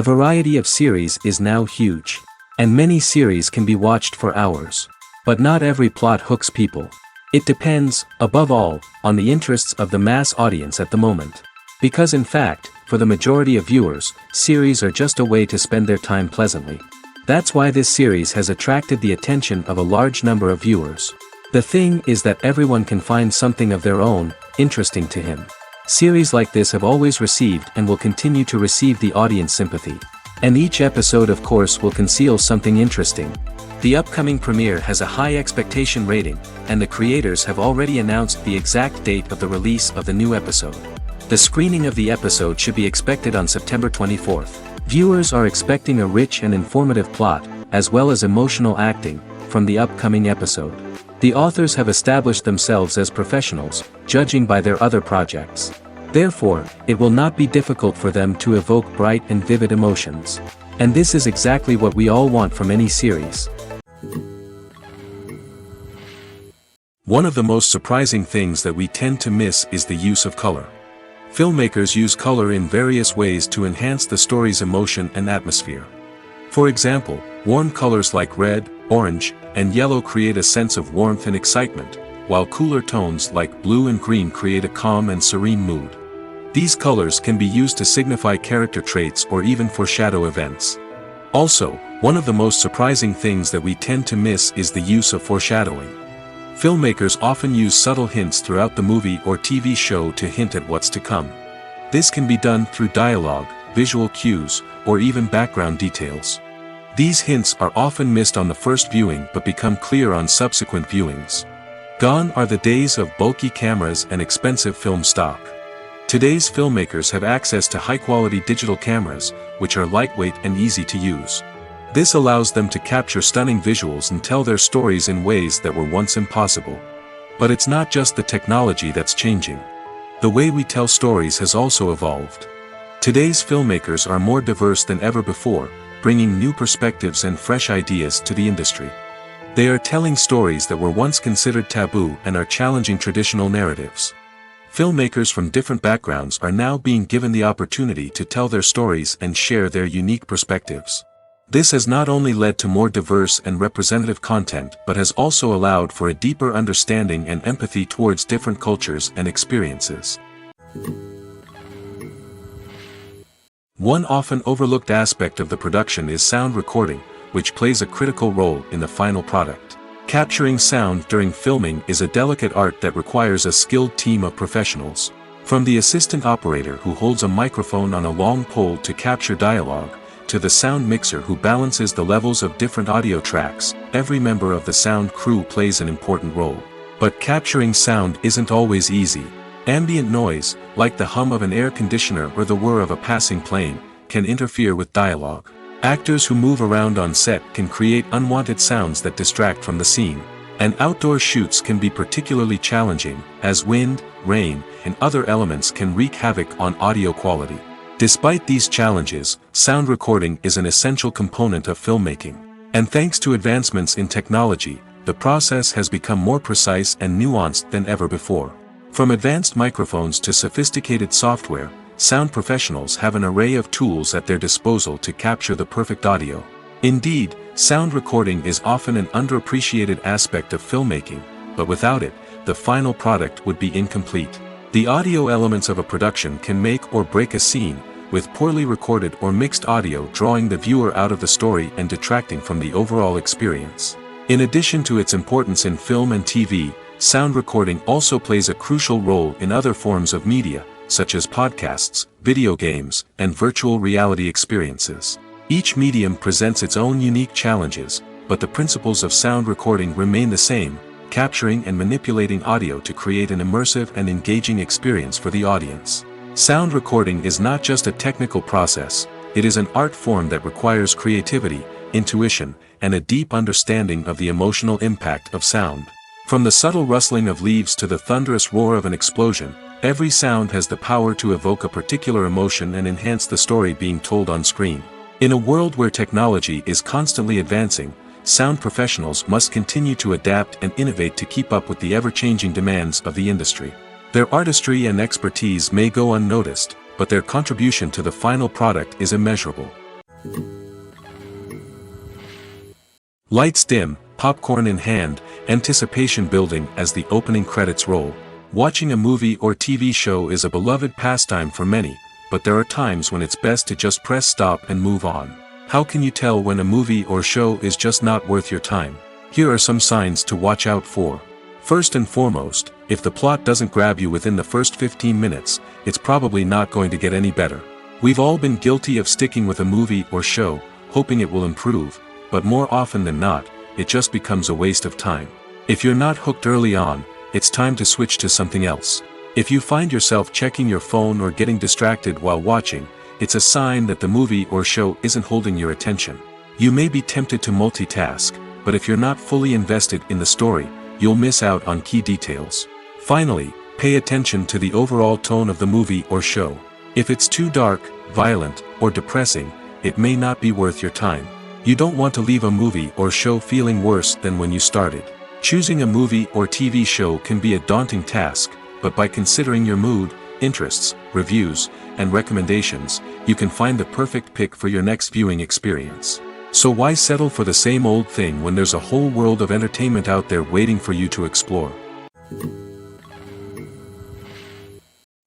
variety of series is now huge. And many series can be watched for hours. But not every plot hooks people. It depends, above all, on the interests of the mass audience at the moment. Because in fact, for the majority of viewers, series are just a way to spend their time pleasantly. That's why this series has attracted the attention of a large number of viewers. The thing is that everyone can find something of their own, interesting to him. Series like this have always received and will continue to receive the audience sympathy. And each episode of course will conceal something interesting. The upcoming premiere has a high expectation rating, and the creators have already announced the exact date of the release of the new episode. The screening of the episode should be expected on September 24th. Viewers are expecting a rich and informative plot, as well as emotional acting, from the upcoming episode. The authors have established themselves as professionals, judging by their other projects. Therefore, it will not be difficult for them to evoke bright and vivid emotions. And this is exactly what we all want from any series. One of the most surprising things that we tend to miss is the use of color. Filmmakers use color in various ways to enhance the story's emotion and atmosphere. For example, warm colors like red, orange, and yellow create a sense of warmth and excitement, while cooler tones like blue and green create a calm and serene mood. These colors can be used to signify character traits or even foreshadow events. Also, one of the most surprising things that we tend to miss is the use of foreshadowing. Filmmakers often use subtle hints throughout the movie or TV show to hint at what's to come. This can be done through dialogue, visual cues, or even background details. These hints are often missed on the first viewing but become clear on subsequent viewings. Gone are the days of bulky cameras and expensive film stock. Today's filmmakers have access to high-quality digital cameras, which are lightweight and easy to use. This allows them to capture stunning visuals and tell their stories in ways that were once impossible. But it's not just the technology that's changing. The way we tell stories has also evolved. Today's filmmakers are more diverse than ever before, bringing new perspectives and fresh ideas to the industry. They are telling stories that were once considered taboo and are challenging traditional narratives. Filmmakers from different backgrounds are now being given the opportunity to tell their stories and share their unique perspectives. This has not only led to more diverse and representative content but has also allowed for a deeper understanding and empathy towards different cultures and experiences. One often overlooked aspect of the production is sound recording, which plays a critical role in the final product. Capturing sound during filming is a delicate art that requires a skilled team of professionals. From the assistant operator who holds a microphone on a long pole to capture dialogue, to the sound mixer who balances the levels of different audio tracks, every member of the sound crew plays an important role. But capturing sound isn't always easy. Ambient noise, like the hum of an air conditioner or the whir of a passing plane, can interfere with dialogue. Actors who move around on set can create unwanted sounds that distract from the scene. And outdoor shoots can be particularly challenging, as wind, rain, and other elements can wreak havoc on audio quality. Despite these challenges, sound recording is an essential component of filmmaking. And thanks to advancements in technology, the process has become more precise and nuanced than ever before. From advanced microphones to sophisticated software, sound professionals have an array of tools at their disposal to capture the perfect audio. Indeed, sound recording is often an underappreciated aspect of filmmaking, but without it, the final product would be incomplete. The audio elements of a production can make or break a scene, with poorly recorded or mixed audio drawing the viewer out of the story and detracting from the overall experience. In addition to its importance in film and TV, sound recording also plays a crucial role in other forms of media, such as podcasts, video games, and virtual reality experiences. Each medium presents its own unique challenges, but the principles of sound recording remain the same: capturing and manipulating audio to create an immersive and engaging experience for the audience. Sound recording is not just a technical process, it is an art form that requires creativity, intuition, and a deep understanding of the emotional impact of sound. From the subtle rustling of leaves to the thunderous roar of an explosion, every sound has the power to evoke a particular emotion and enhance the story being told on screen. In a world where technology is constantly advancing, sound professionals must continue to adapt and innovate to keep up with the ever-changing demands of the industry. Their artistry and expertise may go unnoticed, but their contribution to the final product is immeasurable. Lights dim, popcorn in hand, anticipation building as the opening credits roll. Watching a movie or TV show is a beloved pastime for many, but there are times when it's best to just press stop and move on. How can you tell when a movie or show is just not worth your time? Here are some signs to watch out for. First and foremost, if the plot doesn't grab you within the first 15 minutes, it's probably not going to get any better. We've all been guilty of sticking with a movie or show, hoping it will improve, but more often than not, it just becomes a waste of time. If you're not hooked early on, it's time to switch to something else. If you find yourself checking your phone or getting distracted while watching, it's a sign that the movie or show isn't holding your attention. You may be tempted to multitask, but if you're not fully invested in the story, you'll miss out on key details. Finally, pay attention to the overall tone of the movie or show. If it's too dark, violent, or depressing, it may not be worth your time. You don't want to leave a movie or show feeling worse than when you started. Choosing a movie or TV show can be a daunting task, but by considering your mood, interests, reviews, and recommendations, you can find the perfect pick for your next viewing experience. So why settle for the same old thing when there's a whole world of entertainment out there waiting for you to explore?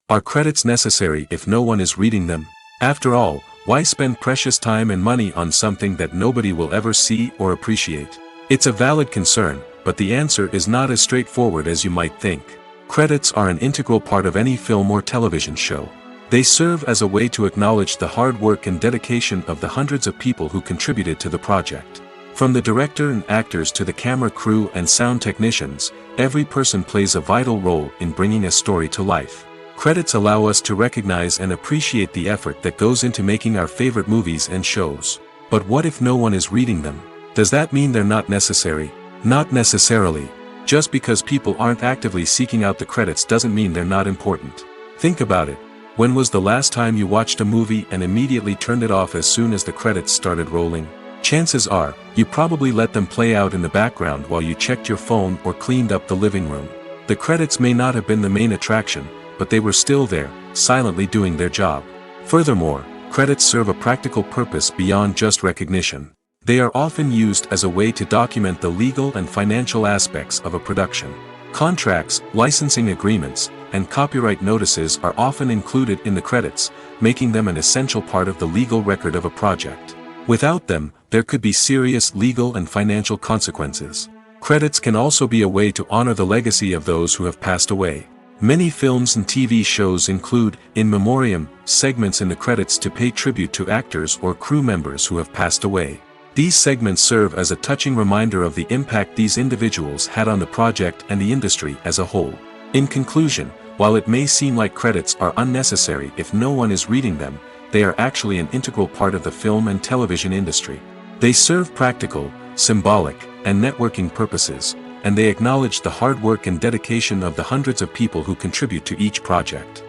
Are credits necessary if no one is reading them? After all, why spend precious time and money on something that nobody will ever see or appreciate? It's a valid concern, but the answer is not as straightforward as you might think. Credits are an integral part of any film or television show. They serve as a way to acknowledge the hard work and dedication of the hundreds of people who contributed to the project. From the director and actors to the camera crew and sound technicians, every person plays a vital role in bringing a story to life. Credits allow us to recognize and appreciate the effort that goes into making our favorite movies and shows. But what if no one is reading them? Does that mean they're not necessary? Not necessarily. Just because people aren't actively seeking out the credits doesn't mean they're not important. Think about it. When was the last time you watched a movie and immediately turned it off as soon as the credits started rolling? Chances are, you probably let them play out in the background while you checked your phone or cleaned up the living room. The credits may not have been the main attraction, but they were still there, silently doing their job. Furthermore, credits serve a practical purpose beyond just recognition. They are often used as a way to document the legal and financial aspects of a production. Contracts, licensing agreements, and copyright notices are often included in the credits, making them an essential part of the legal record of a project. Without them, there could be serious legal and financial consequences. Credits can also be a way to honor the legacy of those who have passed away. Many films and TV shows include, in memoriam, segments in the credits to pay tribute to actors or crew members who have passed away. These segments serve as a touching reminder of the impact these individuals had on the project and the industry as a whole. In conclusion, while it may seem like credits are unnecessary if no one is reading them, they are actually an integral part of the film and television industry. They serve practical, symbolic, and networking purposes, and they acknowledge the hard work and dedication of the hundreds of people who contribute to each project.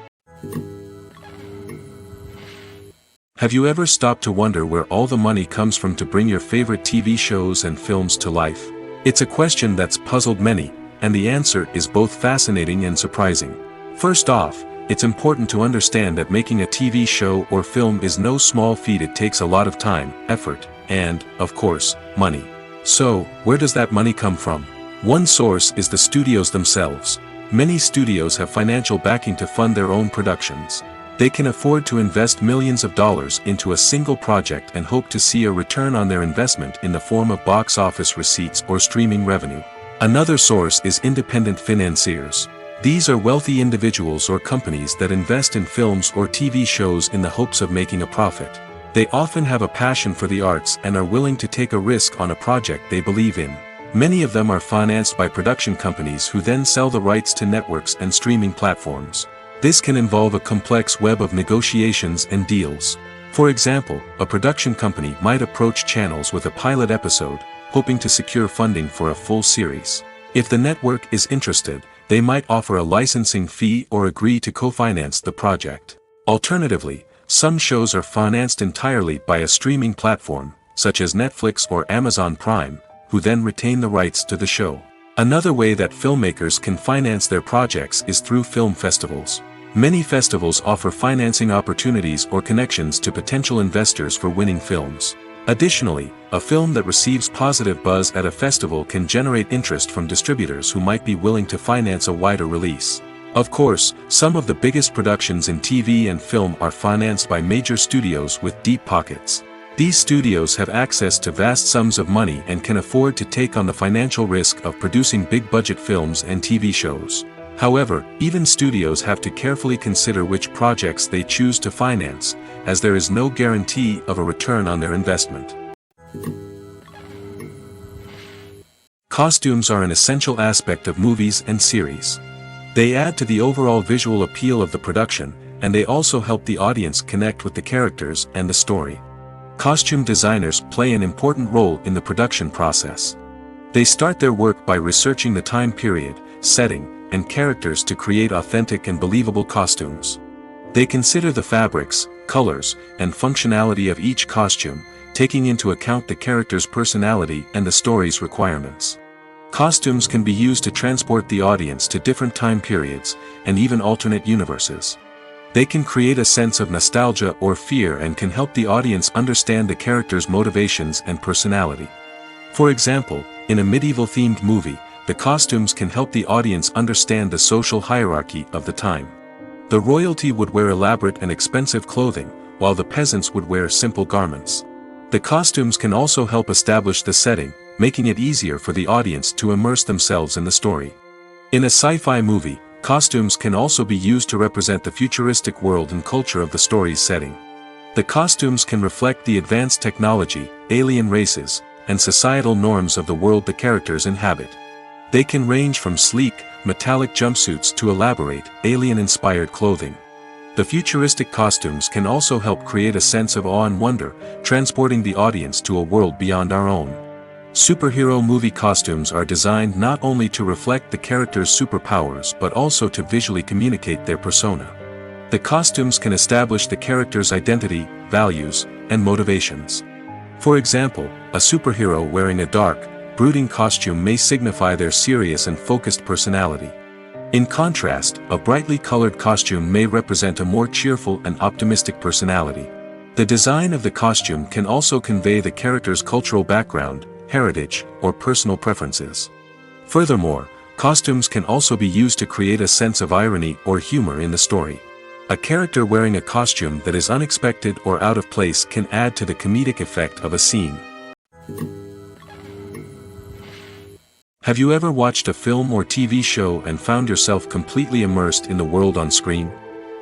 Have you ever stopped to wonder where all the money comes from to bring your favorite TV shows and films to life? It's a question that's puzzled many, and the answer is both fascinating and surprising. First off, it's important to understand that making a TV show or film is no small feat. It takes a lot of time, effort, and, of course, money. So, where does that money come from? One source is the studios themselves. Many studios have financial backing to fund their own productions. They can afford to invest millions of dollars into a single project and hope to see a return on their investment in the form of box office receipts or streaming revenue. Another source is independent financiers. These are wealthy individuals or companies that invest in films or TV shows in the hopes of making a profit. They often have a passion for the arts and are willing to take a risk on a project they believe in. Many of them are financed by production companies who then sell the rights to networks and streaming platforms. This can involve a complex web of negotiations and deals. For example, a production company might approach channels with a pilot episode, hoping to secure funding for a full series. If the network is interested, they might offer a licensing fee or agree to co-finance the project. Alternatively, some shows are financed entirely by a streaming platform, such as Netflix or Amazon Prime, who then retain the rights to the show. Another way that filmmakers can finance their projects is through film festivals. Many festivals offer financing opportunities or connections to potential investors for winning films. Additionally, a film that receives positive buzz at a festival can generate interest from distributors who might be willing to finance a wider release. Of course, some of the biggest productions in TV and film are financed by major studios with deep pockets. These studios have access to vast sums of money and can afford to take on the financial risk of producing big-budget films and TV shows. However, even studios have to carefully consider which projects they choose to finance, as there is no guarantee of a return on their investment. Costumes are an essential aspect of movies and series. They add to the overall visual appeal of the production, and they also help the audience connect with the characters and the story. Costume designers play an important role in the production process. They start their work by researching the time period, setting, and characters to create authentic and believable costumes. They consider the fabrics, colors, and functionality of each costume, taking into account the character's personality and the story's requirements. Costumes can be used to transport the audience to different time periods, and even alternate universes. They can create a sense of nostalgia or fear and can help the audience understand the character's motivations and personality. For example, in a medieval-themed movie, the costumes can help the audience understand the social hierarchy of the time. The royalty would wear elaborate and expensive clothing, while the peasants would wear simple garments. The costumes can also help establish the setting, making it easier for the audience to immerse themselves in the story. In a sci-fi movie, costumes can also be used to represent the futuristic world and culture of the story's setting. The costumes can reflect the advanced technology, alien races, and societal norms of the world the characters inhabit. They can range from sleek, metallic jumpsuits to elaborate, alien-inspired clothing. The futuristic costumes can also help create a sense of awe and wonder, transporting the audience to a world beyond our own. Superhero movie costumes are designed not only to reflect the character's superpowers but also to visually communicate their persona. The costumes can establish the character's identity, values, and motivations. For example, a superhero wearing a dark, brooding costume may signify their serious and focused personality. In contrast, a brightly colored costume may represent a more cheerful and optimistic personality. The design of the costume can also convey the character's cultural background, heritage, or personal preferences. Furthermore, costumes can also be used to create a sense of irony or humor in the story. A character wearing a costume that is unexpected or out of place can add to the comedic effect of a scene. Have you ever watched a film or TV show and found yourself completely immersed in the world on screen?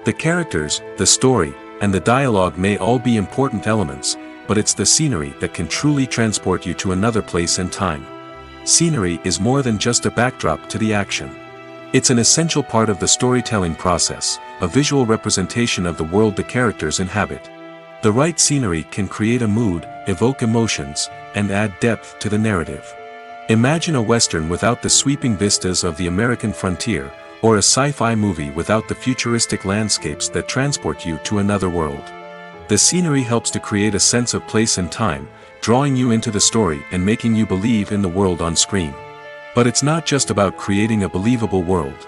The characters, the story, and the dialogue may all be important elements, but it's the scenery that can truly transport you to another place and time. Scenery is more than just a backdrop to the action. It's an essential part of the storytelling process, a visual representation of the world the characters inhabit. The right scenery can create a mood, evoke emotions, and add depth to the narrative. Imagine a Western without the sweeping vistas of the American frontier, or a sci-fi movie without the futuristic landscapes that transport you to another world. The scenery helps to create a sense of place and time, drawing you into the story and making you believe in the world on screen. But it's not just about creating a believable world.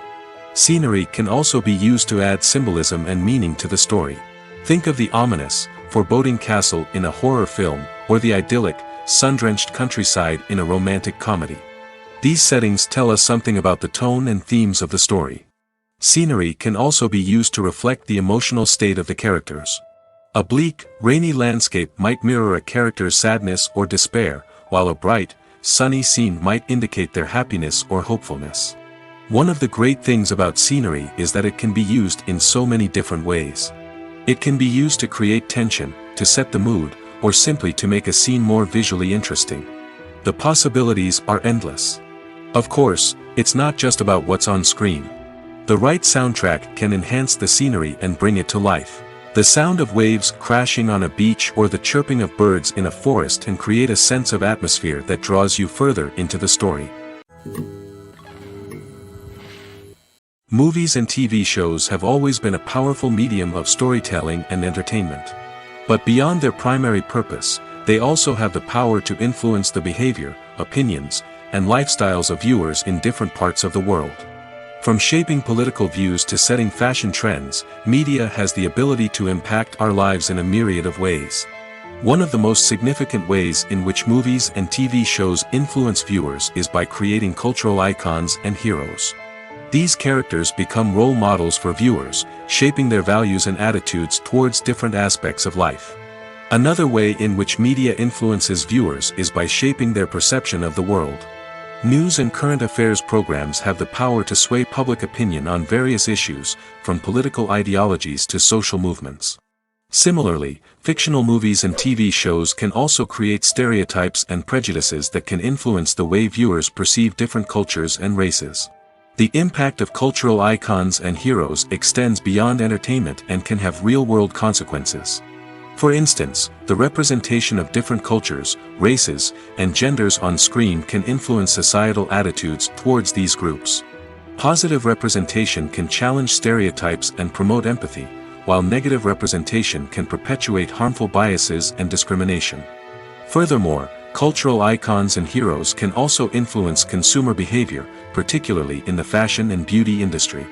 Scenery can also be used to add symbolism and meaning to the story. Think of the ominous, foreboding castle in a horror film, or the idyllic, sun-drenched countryside in a romantic comedy. These settings tell us something about the tone and themes of the story. Scenery can also be used to reflect the emotional state of the characters. A bleak, rainy landscape might mirror a character's sadness or despair, while a bright, sunny scene might indicate their happiness or hopefulness. One of the great things about scenery is that it can be used in so many different ways. It can be used to create tension, to set the mood, or simply to make a scene more visually interesting. The possibilities are endless. Of course, it's not just about what's on screen. The right soundtrack can enhance the scenery and bring it to life. The sound of waves crashing on a beach or the chirping of birds in a forest can create a sense of atmosphere that draws you further into the story. Movies and TV shows have always been a powerful medium of storytelling and entertainment. But beyond their primary purpose, they also have the power to influence the behavior, opinions, and lifestyles of viewers in different parts of the world. From shaping political views to setting fashion trends, media has the ability to impact our lives in a myriad of ways. One of the most significant ways in which movies and TV shows influence viewers is by creating cultural icons and heroes. These characters become role models for viewers, shaping their values and attitudes towards different aspects of life. Another way in which media influences viewers is by shaping their perception of the world. News and current affairs programs have the power to sway public opinion on various issues, from political ideologies to social movements. Similarly, fictional movies and TV shows can also create stereotypes and prejudices that can influence the way viewers perceive different cultures and races. The impact of cultural icons and heroes extends beyond entertainment and can have real-world consequences. For instance, the representation of different cultures, races, and genders on screen can influence societal attitudes towards these groups. Positive representation can challenge stereotypes and promote empathy, while negative representation can perpetuate harmful biases and discrimination. Furthermore, cultural icons and heroes can also influence consumer behavior, particularly in the fashion and beauty industry.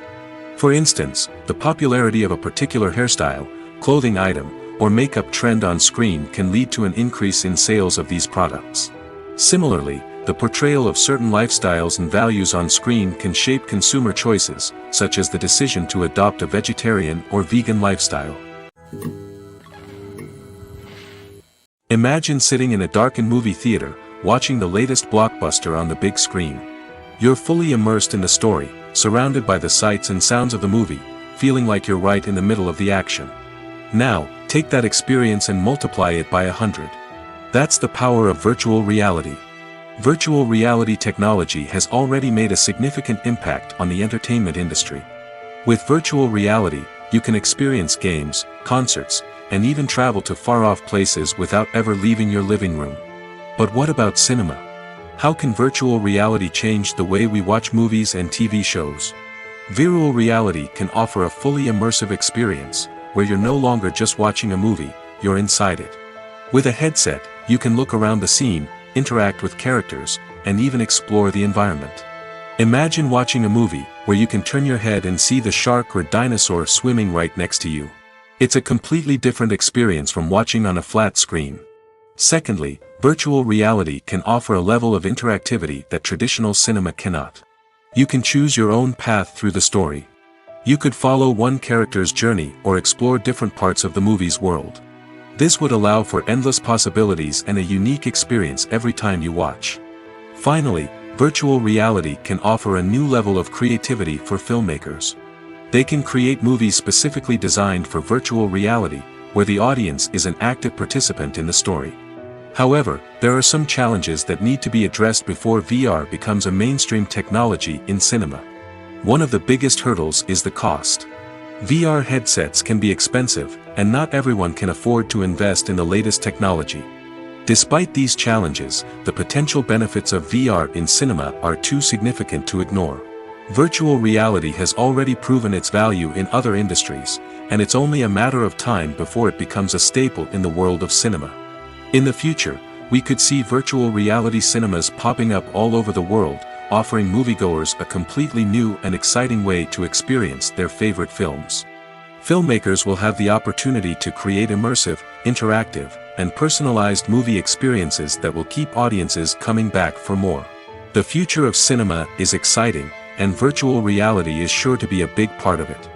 For instance, the popularity of a particular hairstyle, clothing item, or makeup trend on screen can lead to an increase in sales of these products. Similarly, the portrayal of certain lifestyles and values on screen can shape consumer choices, such as the decision to adopt a vegetarian or vegan lifestyle. Imagine sitting in a darkened movie theater, watching the latest blockbuster on the big screen. You're fully immersed in the story, surrounded by the sights and sounds of the movie, feeling like you're right in the middle of the action. Now, take that experience and multiply it by 100. That's the power of virtual reality. Virtual reality technology has already made a significant impact on the entertainment industry. With virtual reality, you can experience games, concerts, and even travel to far-off places without ever leaving your living room. But what about cinema? How can virtual reality change the way we watch movies and TV shows? Virtual reality can offer a fully immersive experience, where you're no longer just watching a movie, you're inside it. With a headset, you can look around the scene, interact with characters, and even explore the environment. Imagine watching a movie where you can turn your head and see the shark or dinosaur swimming right next to you. It's a completely different experience from watching on a flat screen. Secondly, virtual reality can offer a level of interactivity that traditional cinema cannot. You can choose your own path through the story. You could follow one character's journey or explore different parts of the movie's world. This would allow for endless possibilities and a unique experience every time you watch. Finally, virtual reality can offer a new level of creativity for filmmakers. They can create movies specifically designed for virtual reality, where the audience is an active participant in the story. However, there are some challenges that need to be addressed before VR becomes a mainstream technology in cinema. One of the biggest hurdles is the cost. VR headsets can be expensive, and not everyone can afford to invest in the latest technology. Despite these challenges, the potential benefits of VR in cinema are too significant to ignore. Virtual reality has already proven its value in other industries, and it's only a matter of time before it becomes a staple in the world of cinema. In the future, we could see virtual reality cinemas popping up all over the world, offering moviegoers a completely new and exciting way to experience their favorite films. Filmmakers will have the opportunity to create immersive, interactive, and personalized movie experiences that will keep audiences coming back for more. The future of cinema is exciting, and virtual reality is sure to be a big part of it.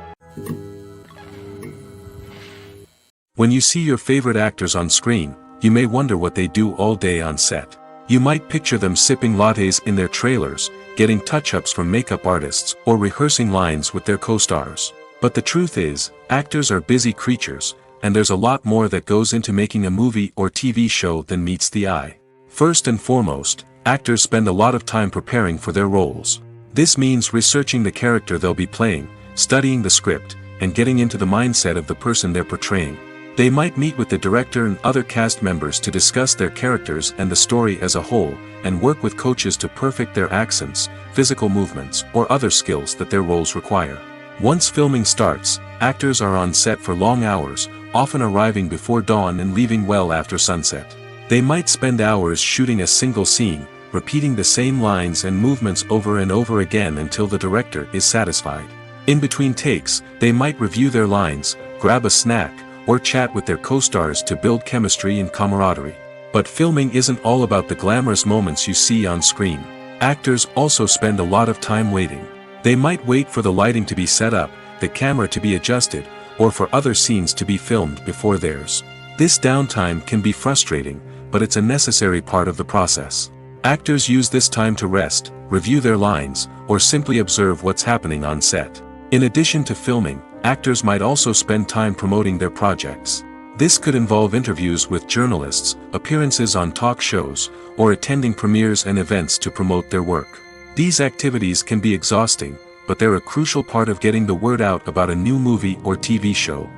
When you see your favorite actors on screen, you may wonder what they do all day on set. You might picture them sipping lattes in their trailers, getting touch-ups from makeup artists, or rehearsing lines with their co-stars. But the truth is, actors are busy creatures, and there's a lot more that goes into making a movie or TV show than meets the eye. First and foremost, actors spend a lot of time preparing for their roles. This means researching the character they'll be playing, studying the script, and getting into the mindset of the person they're portraying. They might meet with the director and other cast members to discuss their characters and the story as a whole, and work with coaches to perfect their accents, physical movements, or other skills that their roles require. Once filming starts, actors are on set for long hours, often arriving before dawn and leaving well after sunset. They might spend hours shooting a single scene, repeating the same lines and movements over and over again until the director is satisfied. In between takes, they might review their lines, grab a snack, or chat with their co-stars to build chemistry and camaraderie. But filming isn't all about the glamorous moments you see on screen. Actors also spend a lot of time waiting. They might wait for the lighting to be set up, the camera to be adjusted, or for other scenes to be filmed before theirs. This downtime can be frustrating, but it's a necessary part of the process. Actors use this time to rest, review their lines, or simply observe what's happening on set. In addition to filming, actors might also spend time promoting their projects. This could involve interviews with journalists, appearances on talk shows, or attending premieres and events to promote their work. These activities can be exhausting, but they're a crucial part of getting the word out about a new movie or TV show.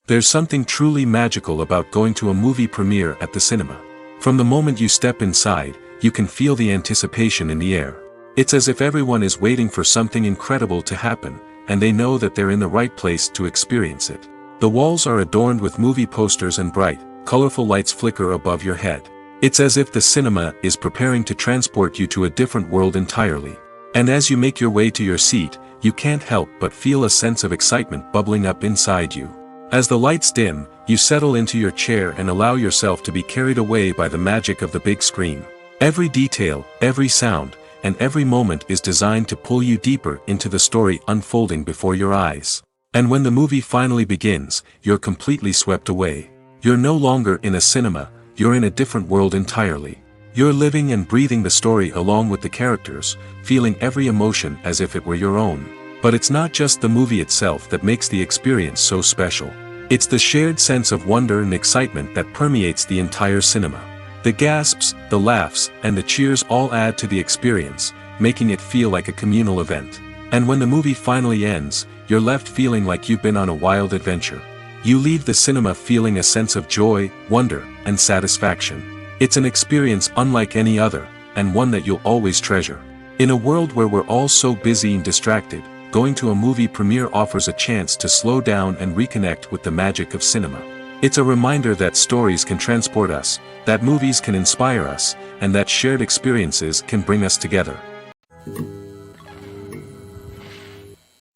There's something truly magical about going to a movie premiere at the cinema. From the moment you step inside, you can feel the anticipation in the air. It's as if everyone is waiting for something incredible to happen, and they know that they're in the right place to experience it. The walls are adorned with movie posters and bright, colorful lights flicker above your head. It's as if the cinema is preparing to transport you to a different world entirely. And as you make your way to your seat, you can't help but feel a sense of excitement bubbling up inside you. As the lights dim, you settle into your chair and allow yourself to be carried away by the magic of the big screen. Every detail, every sound, and every moment is designed to pull you deeper into the story unfolding before your eyes. And when the movie finally begins, you're completely swept away. You're no longer in a cinema, you're in a different world entirely. You're living and breathing the story along with the characters, feeling every emotion as if it were your own. But it's not just the movie itself that makes the experience so special. It's the shared sense of wonder and excitement that permeates the entire cinema. The gasps, the laughs, and the cheers all add to the experience, making it feel like a communal event. And when the movie finally ends, you're left feeling like you've been on a wild adventure. You leave the cinema feeling a sense of joy, wonder, and satisfaction. It's an experience unlike any other, and one that you'll always treasure. In a world where we're all so busy and distracted, going to a movie premiere offers a chance to slow down and reconnect with the magic of cinema. It's a reminder that stories can transport us, that movies can inspire us, and that shared experiences can bring us together.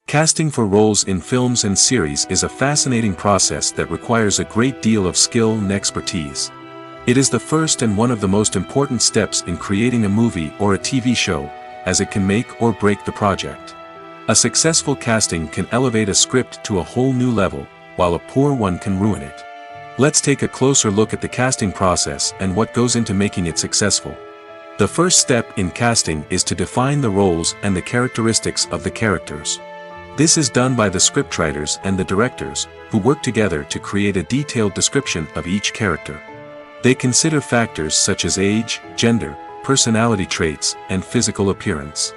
Casting for roles in films and series is a fascinating process that requires a great deal of skill and expertise. It is the first and one of the most important steps in creating a movie or a TV show, as it can make or break the project. A successful casting can elevate a script to a whole new level, while a poor one can ruin it. Let's take a closer look at the casting process and what goes into making it successful. The first step in casting is to define the roles and the characteristics of the characters. This is done by the scriptwriters and the directors, who work together to create a detailed description of each character. They consider factors such as age, gender, personality traits, and physical appearance.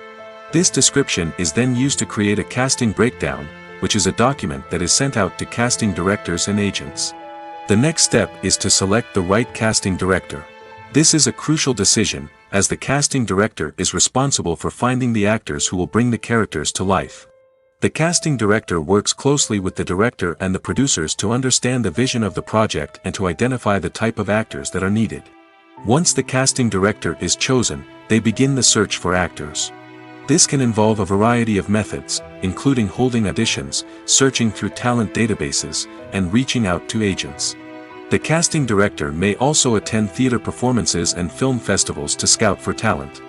This description is then used to create a casting breakdown, which is a document that is sent out to casting directors and agents. The next step is to select the right casting director. This is a crucial decision, as the casting director is responsible for finding the actors who will bring the characters to life. The casting director works closely with the director and the producers to understand the vision of the project and to identify the type of actors that are needed. Once the casting director is chosen, they begin the search for actors. This can involve a variety of methods, including holding auditions, searching through talent databases, and reaching out to agents. The casting director may also attend theater performances and film festivals to scout for talent.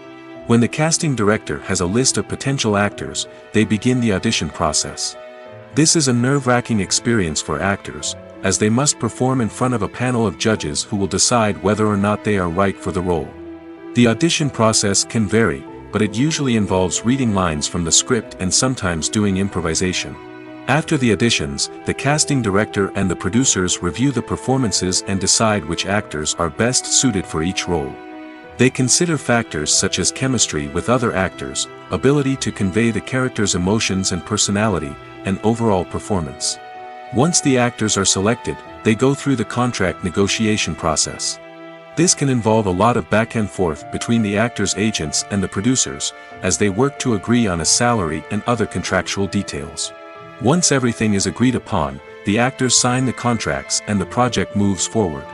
When the casting director has a list of potential actors, they begin the audition process. This is a nerve-wracking experience for actors, as they must perform in front of a panel of judges who will decide whether or not they are right for the role. The audition process can vary, but it usually involves reading lines from the script and sometimes doing improvisation. After the auditions, the casting director and the producers review the performances and decide which actors are best suited for each role. They consider factors such as chemistry with other actors, ability to convey the character's emotions and personality, and overall performance. Once the actors are selected, they go through the contract negotiation process. This can involve a lot of back and forth between the actors' agents and the producers, as they work to agree on a salary and other contractual details. Once everything is agreed upon, the actors sign the contracts and the project moves forward.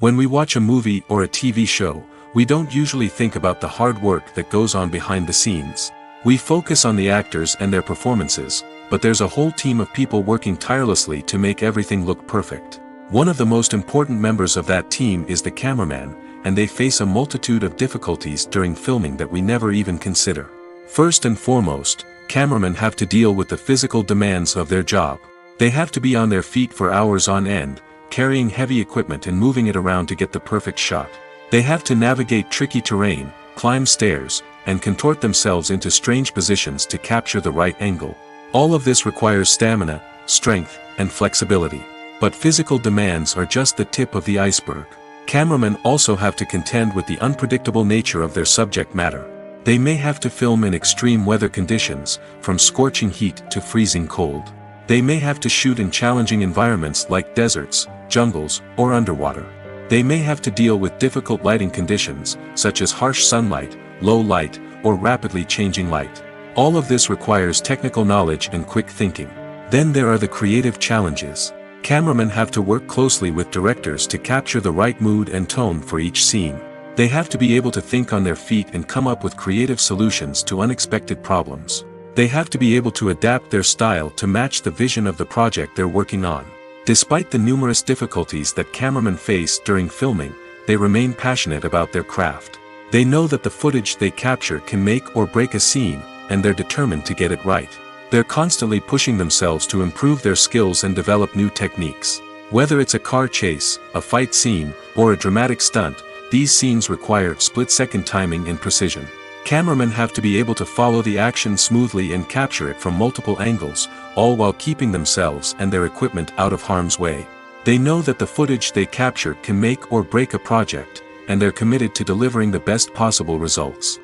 When we watch a movie or a TV show, we don't usually think about the hard work that goes on behind the scenes. We focus on the actors and their performances, but there's a whole team of people working tirelessly to make everything look perfect. One of the most important members of that team is the cameraman, and they face a multitude of difficulties during filming that we never even consider. First and foremost, cameramen have to deal with the physical demands of their job. They have to be on their feet for hours on end, carrying heavy equipment and moving it around to get the perfect shot. They have to navigate tricky terrain, climb stairs, and contort themselves into strange positions to capture the right angle. All of this requires stamina, strength, and flexibility. But physical demands are just the tip of the iceberg. Cameramen also have to contend with the unpredictable nature of their subject matter. They may have to film in extreme weather conditions, from scorching heat to freezing cold. They may have to shoot in challenging environments like deserts, jungles, or underwater. They may have to deal with difficult lighting conditions, such as harsh sunlight, low light, or rapidly changing light. All of this requires technical knowledge and quick thinking. Then there are the creative challenges. Cameramen have to work closely with directors to capture the right mood and tone for each scene. They have to be able to think on their feet and come up with creative solutions to unexpected problems. They have to be able to adapt their style to match the vision of the project they're working on. Despite the numerous difficulties that cameramen face during filming, they remain passionate about their craft. They know that the footage they capture can make or break a scene, and they're determined to get it right. They're constantly pushing themselves to improve their skills and develop new techniques. Whether it's a car chase, a fight scene, or a dramatic stunt, these scenes require split-second timing and precision. Cameramen have to be able to follow the action smoothly and capture it from multiple angles, all while keeping themselves and their equipment out of harm's way. They know that the footage they capture can make or break a project, and they're committed to delivering the best possible results.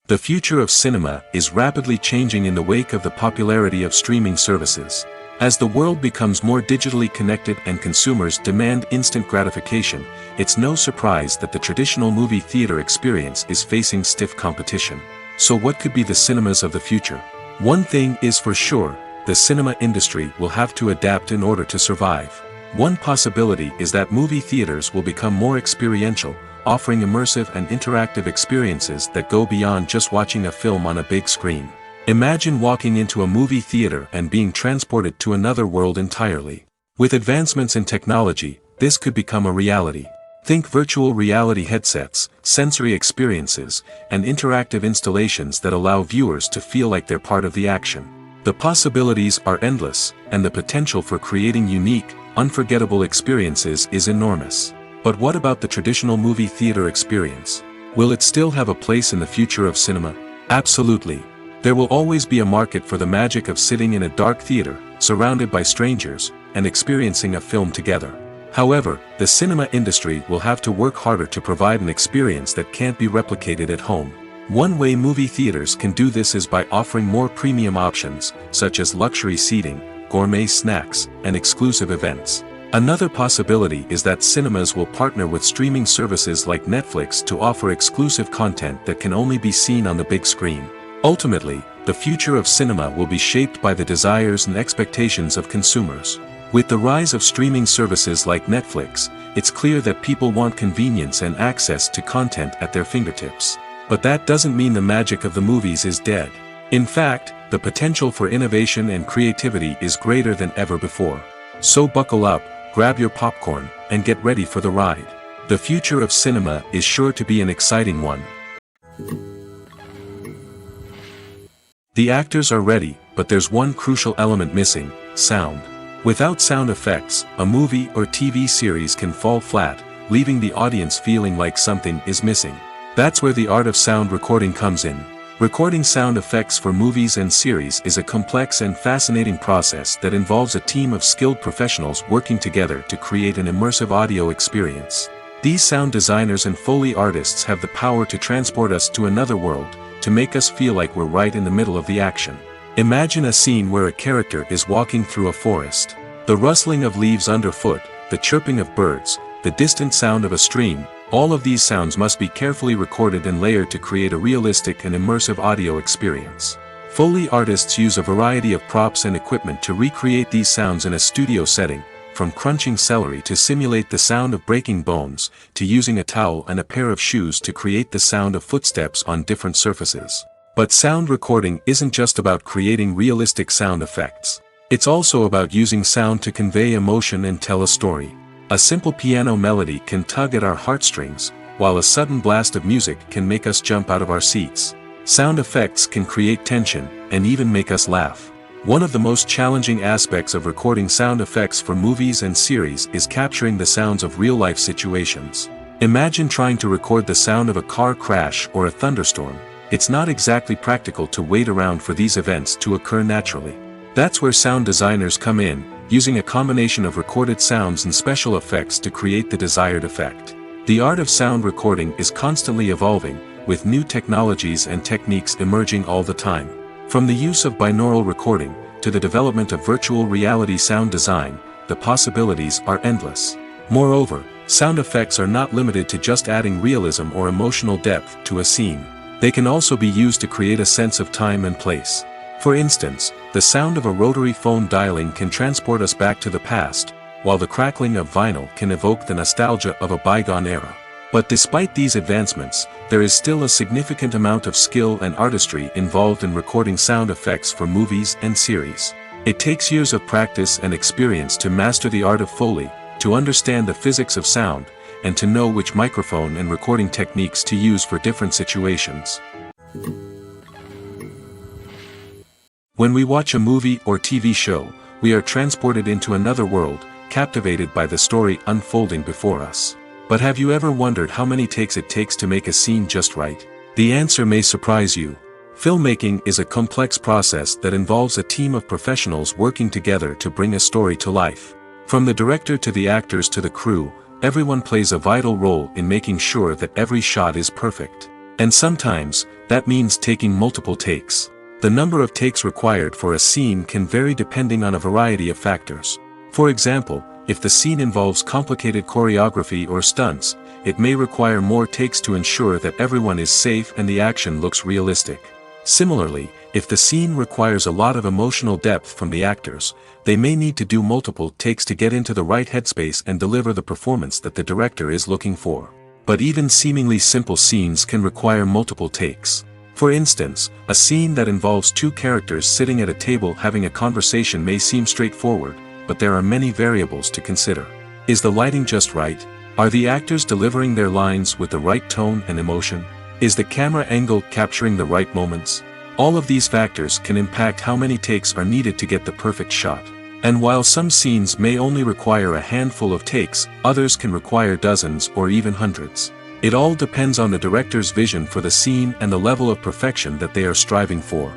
The future of cinema is rapidly changing in the wake of the popularity of streaming services. As the world becomes more digitally connected and consumers demand instant gratification, it's no surprise that the traditional movie theater experience is facing stiff competition. So what could be the cinemas of the future? One thing is for sure, the cinema industry will have to adapt in order to survive. One possibility is that movie theaters will become more experiential, offering immersive and interactive experiences that go beyond just watching a film on a big screen. Imagine walking into a movie theater and being transported to another world entirely. With advancements in technology, this could become a reality. Think virtual reality headsets, sensory experiences, and interactive installations that allow viewers to feel like they're part of the action. The possibilities are endless, and the potential for creating unique, unforgettable experiences is enormous. But what about the traditional movie theater experience? Will it still have a place in the future of cinema? Absolutely. There will always be a market for the magic of sitting in a dark theater, surrounded by strangers, and experiencing a film together. However, the cinema industry will have to work harder to provide an experience that can't be replicated at home. One way movie theaters can do this is by offering more premium options, such as luxury seating, gourmet snacks, and exclusive events. Another possibility is that cinemas will partner with streaming services like Netflix to offer exclusive content that can only be seen on the big screen. Ultimately, the future of cinema will be shaped by the desires and expectations of consumers. With the rise of streaming services like Netflix, it's clear that people want convenience and access to content at their fingertips. But that doesn't mean the magic of the movies is dead. In fact, the potential for innovation and creativity is greater than ever before. So buckle up, grab your popcorn, and get ready for the ride. The future of cinema is sure to be an exciting one. The actors are ready, but there's one crucial element missing: sound. Without sound effects, a movie or TV series can fall flat, leaving the audience feeling like something is missing. That's where the art of sound recording comes in. Recording sound effects for movies and series is a complex and fascinating process that involves a team of skilled professionals working together to create an immersive audio experience. These sound designers and Foley artists have the power to transport us to another world, to make us feel like we're right in the middle of the action. Imagine a scene where a character is walking through a forest. The rustling of leaves underfoot, the chirping of birds, the distant sound of a stream, all of these sounds must be carefully recorded and layered to create a realistic and immersive audio experience. Foley artists use a variety of props and equipment to recreate these sounds in a studio setting, from crunching celery to simulate the sound of breaking bones, to using a towel and a pair of shoes to create the sound of footsteps on different surfaces. But sound recording isn't just about creating realistic sound effects. It's also about using sound to convey emotion and tell a story. A simple piano melody can tug at our heartstrings, while a sudden blast of music can make us jump out of our seats. Sound effects can create tension, and even make us laugh. One of the most challenging aspects of recording sound effects for movies and series is capturing the sounds of real-life situations. Imagine trying to record the sound of a car crash or a thunderstorm. It's not exactly practical to wait around for these events to occur naturally. That's where sound designers come in, using a combination of recorded sounds and special effects to create the desired effect. The art of sound recording is constantly evolving, with new technologies and techniques emerging all the time. From the use of binaural recording, to the development of virtual reality sound design, the possibilities are endless. Moreover, sound effects are not limited to just adding realism or emotional depth to a scene. They can also be used to create a sense of time and place. For instance, the sound of a rotary phone dialing can transport us back to the past, while the crackling of vinyl can evoke the nostalgia of a bygone era. But despite these advancements, there is still a significant amount of skill and artistry involved in recording sound effects for movies and series. It takes years of practice and experience to master the art of Foley, to understand the physics of sound, and to know which microphone and recording techniques to use for different situations. When we watch a movie or TV show, we are transported into another world, captivated by the story unfolding before us. But have you ever wondered how many takes it takes to make a scene just right? The answer may surprise you. Filmmaking is a complex process that involves a team of professionals working together to bring a story to life. From the director to the actors to the crew, everyone plays a vital role in making sure that every shot is perfect. And sometimes, that means taking multiple takes. The number of takes required for a scene can vary depending on a variety of factors. For example, if the scene involves complicated choreography or stunts, it may require more takes to ensure that everyone is safe and the action looks realistic. Similarly, if the scene requires a lot of emotional depth from the actors, they may need to do multiple takes to get into the right headspace and deliver the performance that the director is looking for. But even seemingly simple scenes can require multiple takes. For instance, a scene that involves two characters sitting at a table having a conversation may seem straightforward, but there are many variables to consider. Is the lighting just right? Are the actors delivering their lines with the right tone and emotion? Is the camera angle capturing the right moments? All of these factors can impact how many takes are needed to get the perfect shot. And while some scenes may only require a handful of takes, others can require dozens or even hundreds. It all depends on the director's vision for the scene and the level of perfection that they are striving for.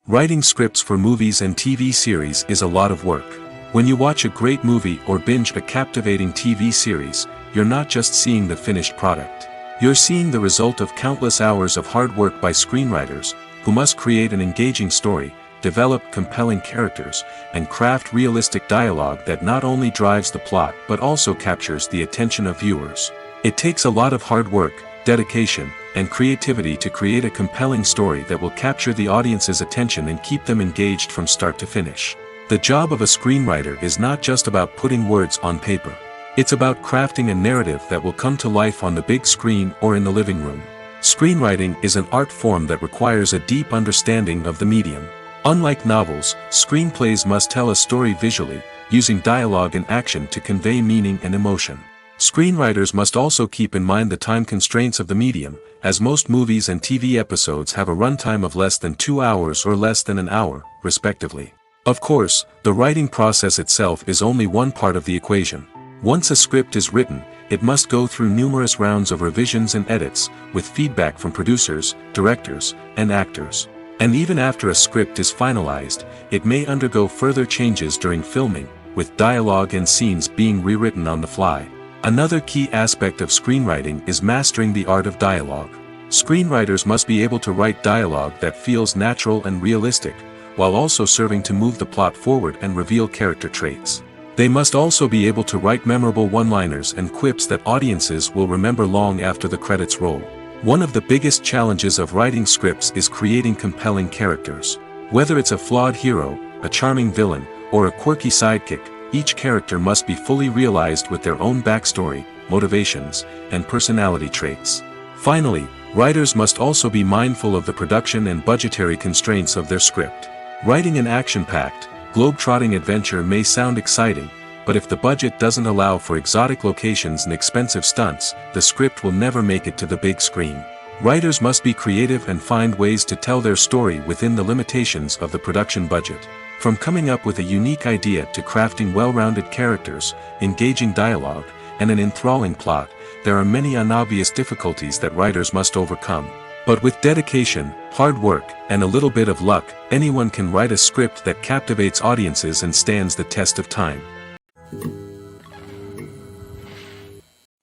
Writing scripts for movies and TV series is a lot of work. When you watch a great movie or binge a captivating TV series, you're not just seeing the finished product. You're seeing the result of countless hours of hard work by screenwriters, who must create an engaging story, develop compelling characters, and craft realistic dialogue that not only drives the plot but also captures the attention of viewers. It takes a lot of hard work, dedication, and creativity to create a compelling story that will capture the audience's attention and keep them engaged from start to finish. The job of a screenwriter is not just about putting words on paper. It's about crafting a narrative that will come to life on the big screen or in the living room. Screenwriting is an art form that requires a deep understanding of the medium. Unlike novels, screenplays must tell a story visually, using dialogue and action to convey meaning and emotion. Screenwriters must also keep in mind the time constraints of the medium, as most movies and TV episodes have a runtime of less than 2 hours or less than an hour, respectively. Of course, the writing process itself is only one part of the equation. Once a script is written, it must go through numerous rounds of revisions and edits, with feedback from producers, directors, and actors. And even after a script is finalized, it may undergo further changes during filming, with dialogue and scenes being rewritten on the fly. Another key aspect of screenwriting is mastering the art of dialogue. Screenwriters must be able to write dialogue that feels natural and realistic, while also serving to move the plot forward and reveal character traits. They must also be able to write memorable one-liners and quips that audiences will remember long after the credits roll. One of the biggest challenges of writing scripts is creating compelling characters. Whether it's a flawed hero, a charming villain, or a quirky sidekick, each character must be fully realized with their own backstory, motivations, and personality traits. Finally, writers must also be mindful of the production and budgetary constraints of their script. Writing an action-packed, globe-trotting adventure may sound exciting, but if the budget doesn't allow for exotic locations and expensive stunts, the script will never make it to the big screen. Writers must be creative and find ways to tell their story within the limitations of the production budget. From coming up with a unique idea to crafting well-rounded characters, engaging dialogue, and an enthralling plot, there are many unobvious difficulties that writers must overcome. But with dedication, hard work, and a little bit of luck, anyone can write a script that captivates audiences and stands the test of time.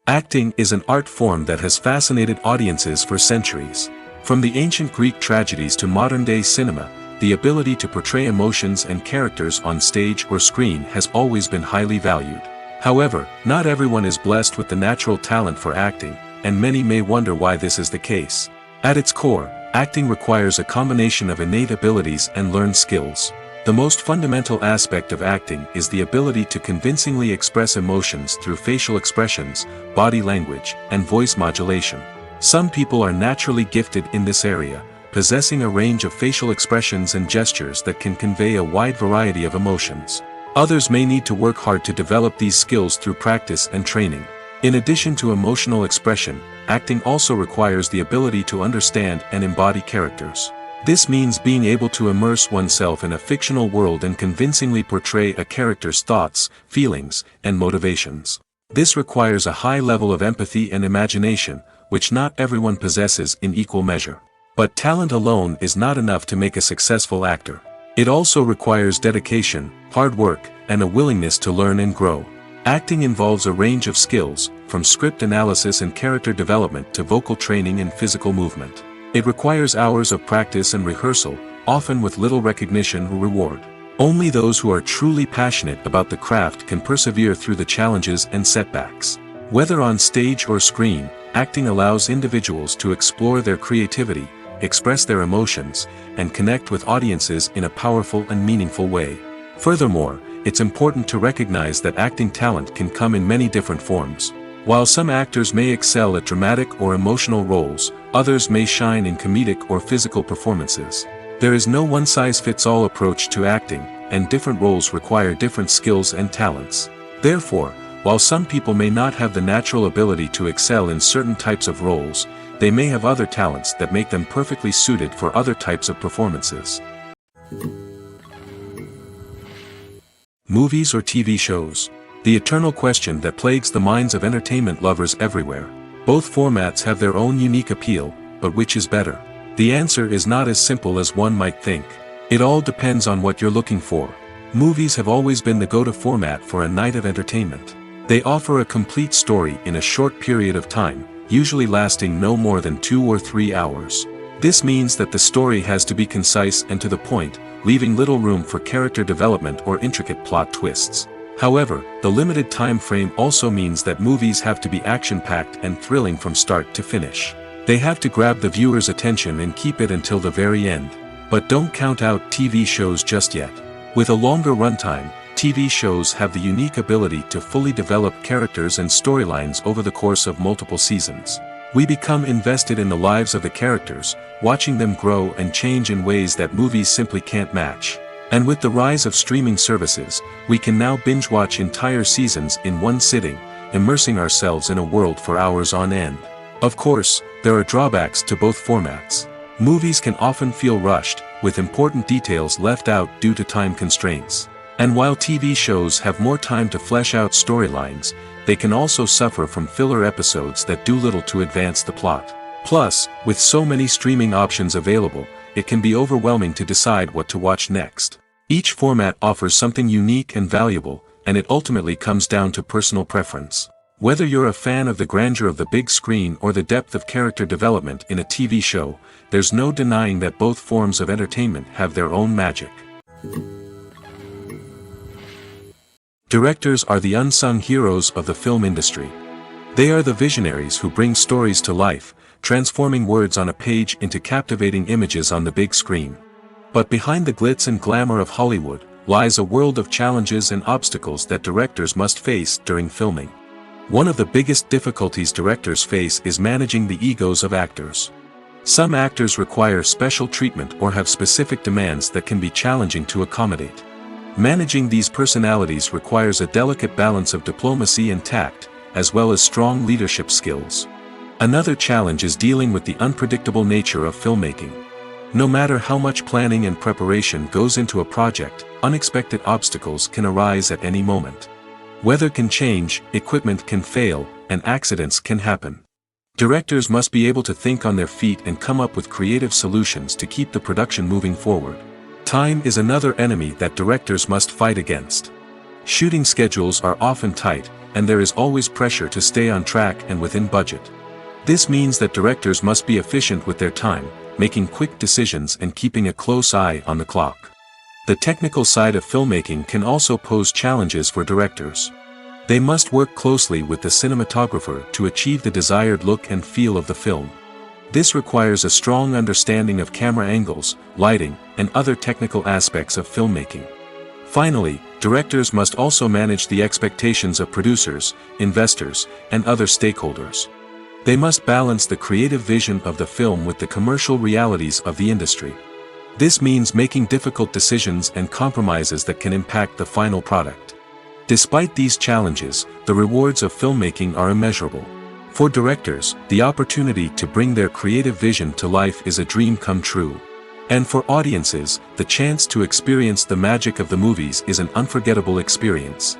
Acting is an art form that has fascinated audiences for centuries. From the ancient Greek tragedies to modern-day cinema, the ability to portray emotions and characters on stage or screen has always been highly valued. However, not everyone is blessed with the natural talent for acting, and many may wonder why this is the case. At its core, acting requires a combination of innate abilities and learned skills. The most fundamental aspect of acting is the ability to convincingly express emotions through facial expressions, body language, and voice modulation. Some people are naturally gifted in this area, possessing a range of facial expressions and gestures that can convey a wide variety of emotions. Others may need to work hard to develop these skills through practice and training. In addition to emotional expression, acting also requires the ability to understand and embody characters. This means being able to immerse oneself in a fictional world and convincingly portray a character's thoughts, feelings, and motivations. This requires a high level of empathy and imagination, which not everyone possesses in equal measure. But talent alone is not enough to make a successful actor. It also requires dedication, hard work, and a willingness to learn and grow. Acting involves a range of skills, from script analysis and character development to vocal training and physical movement. It requires hours of practice and rehearsal, often with little recognition or reward. Only those who are truly passionate about the craft can persevere through the challenges and setbacks. Whether on stage or screen, acting allows individuals to explore their creativity, express their emotions, and connect with audiences in a powerful and meaningful way. Furthermore, it's important to recognize that acting talent can come in many different forms. While some actors may excel at dramatic or emotional roles, others may shine in comedic or physical performances. There is no one-size-fits-all approach to acting, and different roles require different skills and talents. Therefore, while some people may not have the natural ability to excel in certain types of roles, they may have other talents that make them perfectly suited for other types of performances. Movies or TV shows? The eternal question that plagues the minds of entertainment lovers everywhere. Both formats have their own unique appeal, but which is better? The answer is not as simple as one might think. It all depends on what you're looking for. Movies have always been the go-to format for a night of entertainment. They offer a complete story in a short period of time, usually lasting no more than 2 or 3 hours. This means that the story has to be concise and to the point, leaving little room for character development or intricate plot twists. However, the limited time frame also means that movies have to be action-packed and thrilling from start to finish. They have to grab the viewer's attention and keep it until the very end. But don't count out TV shows just yet. With a longer runtime, TV shows have the unique ability to fully develop characters and storylines over the course of multiple seasons. We become invested in the lives of the characters, watching them grow and change in ways that movies simply can't match. And with the rise of streaming services, we can now binge-watch entire seasons in one sitting, immersing ourselves in a world for hours on end. Of course, there are drawbacks to both formats. Movies can often feel rushed, with important details left out due to time constraints. And while TV shows have more time to flesh out storylines, they can also suffer from filler episodes that do little to advance the plot. Plus, with so many streaming options available, it can be overwhelming to decide what to watch next. Each format offers something unique and valuable, and it ultimately comes down to personal preference. Whether you're a fan of the grandeur of the big screen or the depth of character development in a TV show, there's no denying that both forms of entertainment have their own magic. Directors are the unsung heroes of the film industry. They are the visionaries who bring stories to life, transforming words on a page into captivating images on the big screen. But behind the glitz and glamour of Hollywood, lies a world of challenges and obstacles that directors must face during filming. One of the biggest difficulties directors face is managing the egos of actors. Some actors require special treatment or have specific demands that can be challenging to accommodate. Managing these personalities requires a delicate balance of diplomacy and tact, as well as strong leadership skills. Another challenge is dealing with the unpredictable nature of filmmaking. No matter how much planning and preparation goes into a project, unexpected obstacles can arise at any moment. Weather can change, equipment can fail, and accidents can happen. Directors must be able to think on their feet and come up with creative solutions to keep the production moving forward. Time is another enemy that directors must fight against. Shooting schedules are often tight, and there is always pressure to stay on track and within budget. This means that directors must be efficient with their time, making quick decisions and keeping a close eye on the clock. The technical side of filmmaking can also pose challenges for directors. They must work closely with the cinematographer to achieve the desired look and feel of the film. This requires a strong understanding of camera angles, lighting, and other technical aspects of filmmaking. Finally, directors must also manage the expectations of producers, investors, and other stakeholders. They must balance the creative vision of the film with the commercial realities of the industry. This means making difficult decisions and compromises that can impact the final product. Despite these challenges, the rewards of filmmaking are immeasurable. For directors, the opportunity to bring their creative vision to life is a dream come true. And for audiences, the chance to experience the magic of the movies is an unforgettable experience.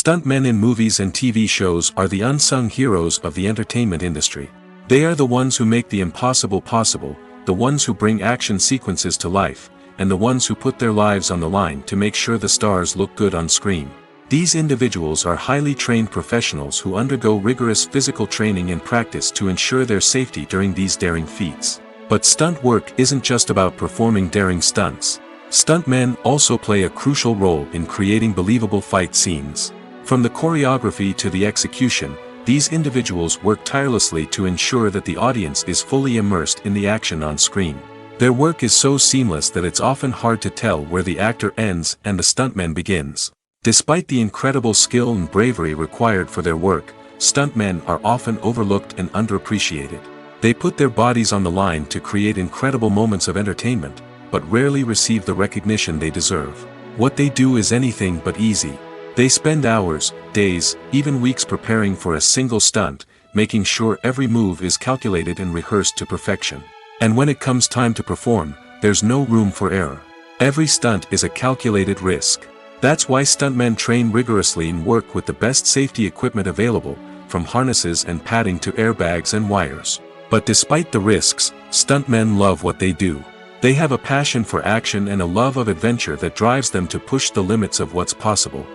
Stuntmen in movies and TV shows are the unsung heroes of the entertainment industry. They are the ones who make the impossible possible, the ones who bring action sequences to life, and the ones who put their lives on the line to make sure the stars look good on screen. These individuals are highly trained professionals who undergo rigorous physical training and practice to ensure their safety during these daring feats. But stunt work isn't just about performing daring stunts. Stuntmen also play a crucial role in creating believable fight scenes. From the choreography to the execution, these individuals work tirelessly to ensure that the audience is fully immersed in the action on screen. Their work is so seamless that it's often hard to tell where the actor ends and the stuntman begins. Despite the incredible skill and bravery required for their work, stuntmen are often overlooked and underappreciated. They put their bodies on the line to create incredible moments of entertainment, but rarely receive the recognition they deserve. What they do is anything but easy. They spend hours, days, even weeks preparing for a single stunt, making sure every move is calculated and rehearsed to perfection. And when it comes time to perform, there's no room for error. Every stunt is a calculated risk. That's why stuntmen train rigorously and work with the best safety equipment available, from harnesses and padding to airbags and wires. But despite the risks, stuntmen love what they do. They have a passion for action and a love of adventure that drives them to push the limits of what's possible.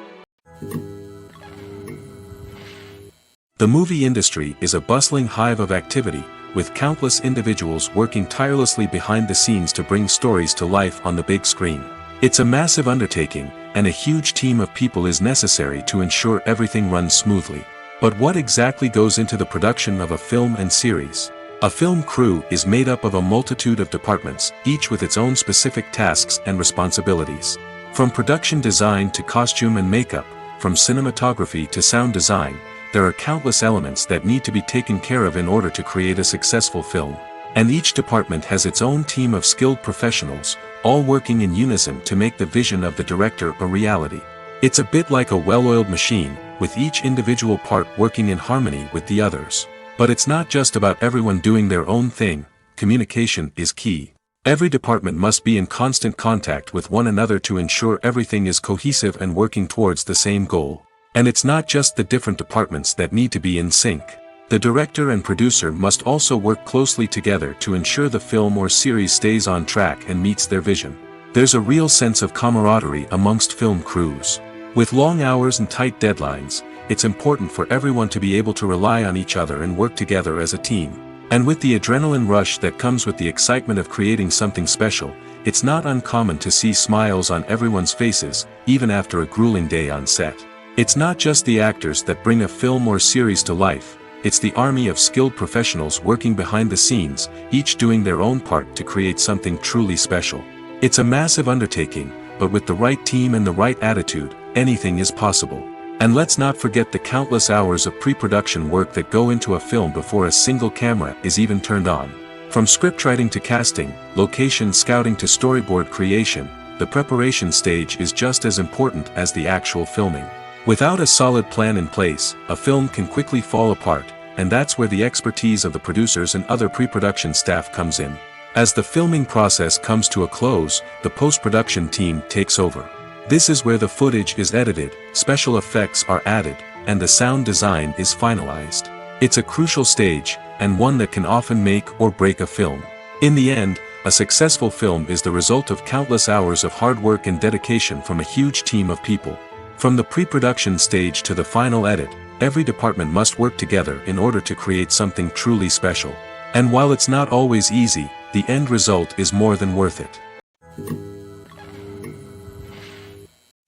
The movie industry is a bustling hive of activity, with countless individuals working tirelessly behind the scenes to bring stories to life on the big screen. It's a massive undertaking, and a huge team of people is necessary to ensure everything runs smoothly. But what exactly goes into the production of a film and series? A film crew is made up of a multitude of departments, each with its own specific tasks and responsibilities. From production design to costume and makeup, from cinematography to sound design, there are countless elements that need to be taken care of in order to create a successful film. And each department has its own team of skilled professionals, all working in unison to make the vision of the director a reality. It's a bit like a well-oiled machine, with each individual part working in harmony with the others. But it's not just about everyone doing their own thing. Communication is key. Every department must be in constant contact with one another to ensure everything is cohesive and working towards the same goal. And it's not just the different departments that need to be in sync. The director and producer must also work closely together to ensure the film or series stays on track and meets their vision. There's a real sense of camaraderie amongst film crews. With long hours and tight deadlines, it's important for everyone to be able to rely on each other and work together as a team. And with the adrenaline rush that comes with the excitement of creating something special, it's not uncommon to see smiles on everyone's faces, even after a grueling day on set. It's not just the actors that bring a film or series to life, It's the army of skilled professionals working behind the scenes, each doing their own part to create something truly special. It's a massive undertaking, but with the right team and the right attitude, anything is possible. And let's not forget the countless hours of pre-production work that go into a film before a single camera is even turned on. From scriptwriting to casting, location scouting to storyboard creation, the preparation stage is just as important as the actual filming. Without a solid plan in place, a film can quickly fall apart, and that's where the expertise of the producers and other pre-production staff comes in. As the filming process comes to a close, the post-production team takes over. This is where the footage is edited, special effects are added, and the sound design is finalized. It's a crucial stage, and one that can often make or break a film. In the end, a successful film is the result of countless hours of hard work and dedication from a huge team of people. From the pre-production stage to the final edit, every department must work together in order to create something truly special. And while it's not always easy, the end result is more than worth it.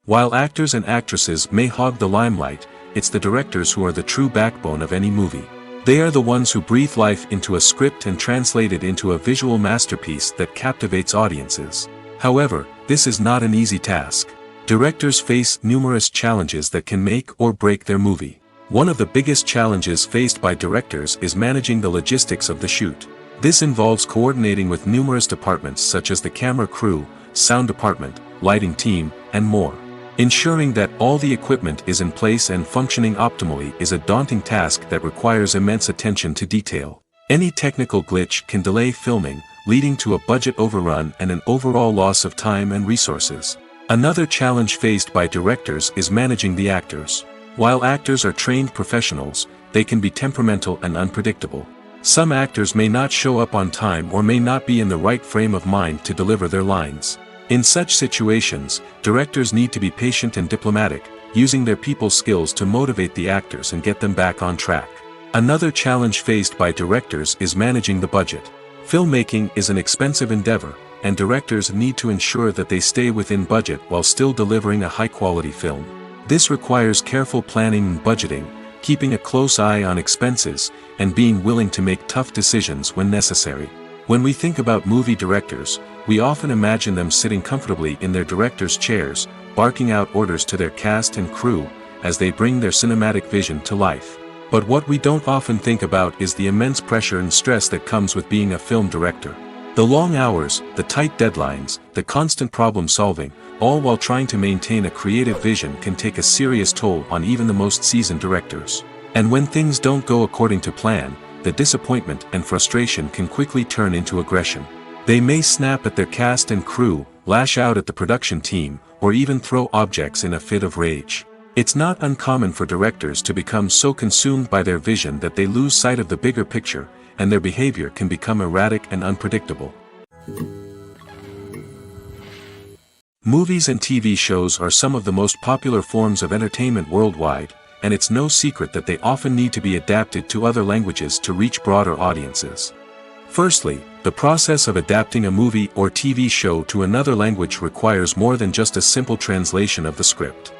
While actors and actresses may hog the limelight, it's the directors who are the true backbone of any movie. They are the ones who breathe life into a script and translate it into a visual masterpiece that captivates audiences. However, this is not an easy task. Directors face numerous challenges that can make or break their movie. One of the biggest challenges faced by directors is managing the logistics of the shoot. This involves coordinating with numerous departments such as the camera crew, sound department, lighting team, and more. Ensuring that all the equipment is in place and functioning optimally is a daunting task that requires immense attention to detail. Any technical glitch can delay filming, leading to a budget overrun and an overall loss of time and resources. Another challenge faced by directors is managing the actors. While actors are trained professionals, they can be temperamental and unpredictable. Some actors may not show up on time or may not be in the right frame of mind to deliver their lines. In such situations, directors need to be patient and diplomatic, using their people skills to motivate the actors and get them back on track. Another challenge faced by directors is managing the budget. Filmmaking is an expensive endeavor, and directors need to ensure that they stay within budget while still delivering a high-quality film. This requires careful planning and budgeting, keeping a close eye on expenses, and being willing to make tough decisions when necessary. When we think about movie directors, we often imagine them sitting comfortably in their director's chairs, barking out orders to their cast and crew, as they bring their cinematic vision to life. But what we don't often think about is the immense pressure and stress that comes with being a film director. The long hours, the tight deadlines, the constant problem solving, all while trying to maintain a creative vision can take a serious toll on even the most seasoned directors. And when things don't go according to plan, the disappointment and frustration can quickly turn into aggression. They may snap at their cast and crew, lash out at the production team, or even throw objects in a fit of rage. It's not uncommon for directors to become so consumed by their vision that they lose sight of the bigger picture, and their behavior can become erratic and unpredictable. Movies and TV shows are some of the most popular forms of entertainment worldwide, and it's no secret that they often need to be adapted to other languages to reach broader audiences. Firstly, the process of adapting a movie or TV show to another language requires more than just a simple translation of the script.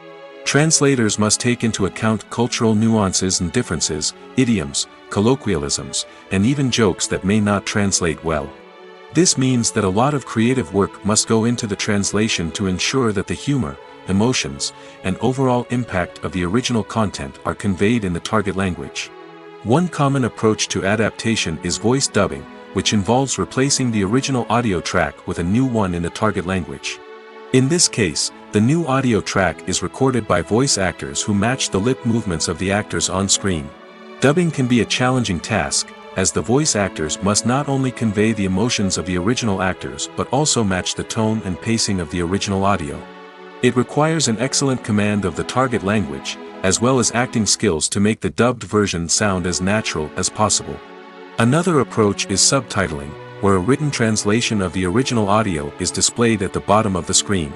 Translators must take into account cultural nuances and differences, idioms, colloquialisms, and even jokes that may not translate well. This means that a lot of creative work must go into the translation to ensure that the humor, emotions, and overall impact of the original content are conveyed in the target language. One common approach to adaptation is voice dubbing, which involves replacing the original audio track with a new one in the target language. In this case, the new audio track is recorded by voice actors who match the lip movements of the actors on screen. Dubbing can be a challenging task, as the voice actors must not only convey the emotions of the original actors but also match the tone and pacing of the original audio. It requires an excellent command of the target language, as well as acting skills to make the dubbed version sound as natural as possible. Another approach is subtitling, where a written translation of the original audio is displayed at the bottom of the screen.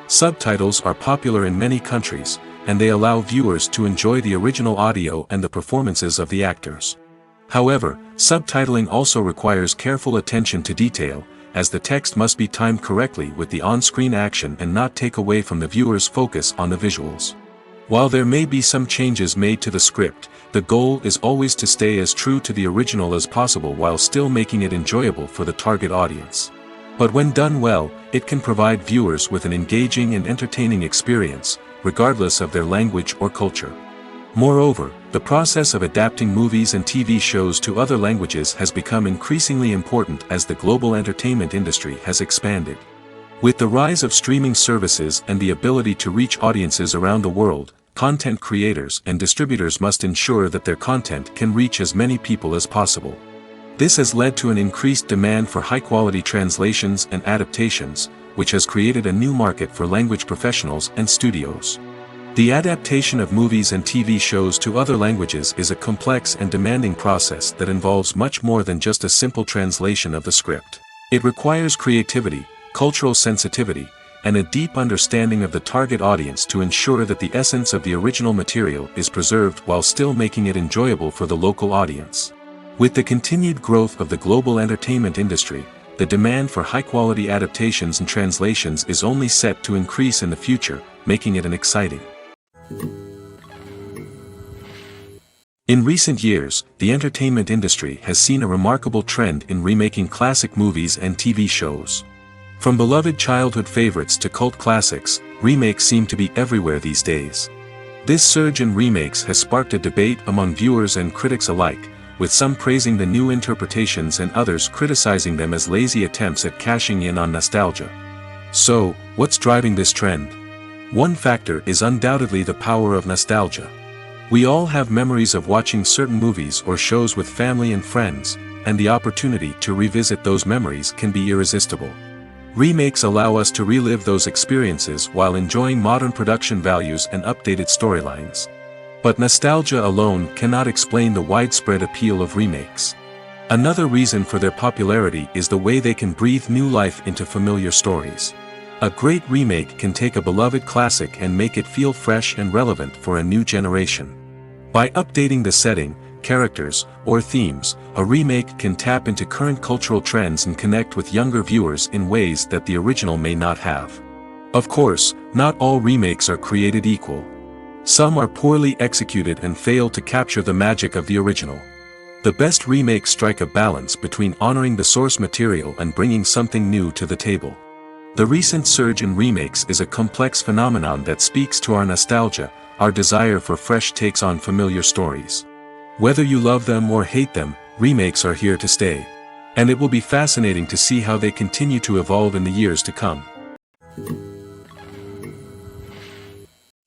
Subtitles are popular in many countries, and they allow viewers to enjoy the original audio and the performances of the actors. However, subtitling also requires careful attention to detail, as the text must be timed correctly with the on-screen action and not take away from the viewer's focus on the visuals. While there may be some changes made to the script, the goal is always to stay as true to the original as possible while still making it enjoyable for the target audience. But when done well, it can provide viewers with an engaging and entertaining experience, regardless of their language or culture. Moreover, the process of adapting movies and TV shows to other languages has become increasingly important as the global entertainment industry has expanded. With the rise of streaming services and the ability to reach audiences around the world, content creators and distributors must ensure that their content can reach as many people as possible. This has led to an increased demand for high-quality translations and adaptations, which has created a new market for language professionals and studios. The adaptation of movies and TV shows to other languages is a complex and demanding process that involves much more than just a simple translation of the script. It requires creativity, cultural sensitivity, and a deep understanding of the target audience to ensure that the essence of the original material is preserved while still making it enjoyable for the local audience. With the continued growth of the global entertainment industry, the demand for high-quality adaptations and translations is only set to increase in the future, making it an exciting. In recent years, the entertainment industry has seen a remarkable trend in remaking classic movies and TV shows. From beloved childhood favorites to cult classics, remakes seem to be everywhere these days. This surge in remakes has sparked a debate among viewers and critics alike, with some praising the new interpretations and others criticizing them as lazy attempts at cashing in on nostalgia. So, what's driving this trend? One factor is undoubtedly the power of nostalgia. We all have memories of watching certain movies or shows with family and friends, and the opportunity to revisit those memories can be irresistible. Remakes allow us to relive those experiences while enjoying modern production values and updated storylines. But nostalgia alone cannot explain the widespread appeal of remakes. Another reason for their popularity is the way they can breathe new life into familiar stories. A great remake can take a beloved classic and make it feel fresh and relevant for a new generation. By updating the setting, characters, or themes, a remake can tap into current cultural trends and connect with younger viewers in ways that the original may not have. Of course, not all remakes are created equal. Some are poorly executed and fail to capture the magic of the original. The best remakes strike a balance between honoring the source material and bringing something new to the table. The recent surge in remakes is a complex phenomenon that speaks to our nostalgia, our desire for fresh takes on familiar stories. Whether you love them or hate them, remakes are here to stay. And it will be fascinating to see how they continue to evolve in the years to come.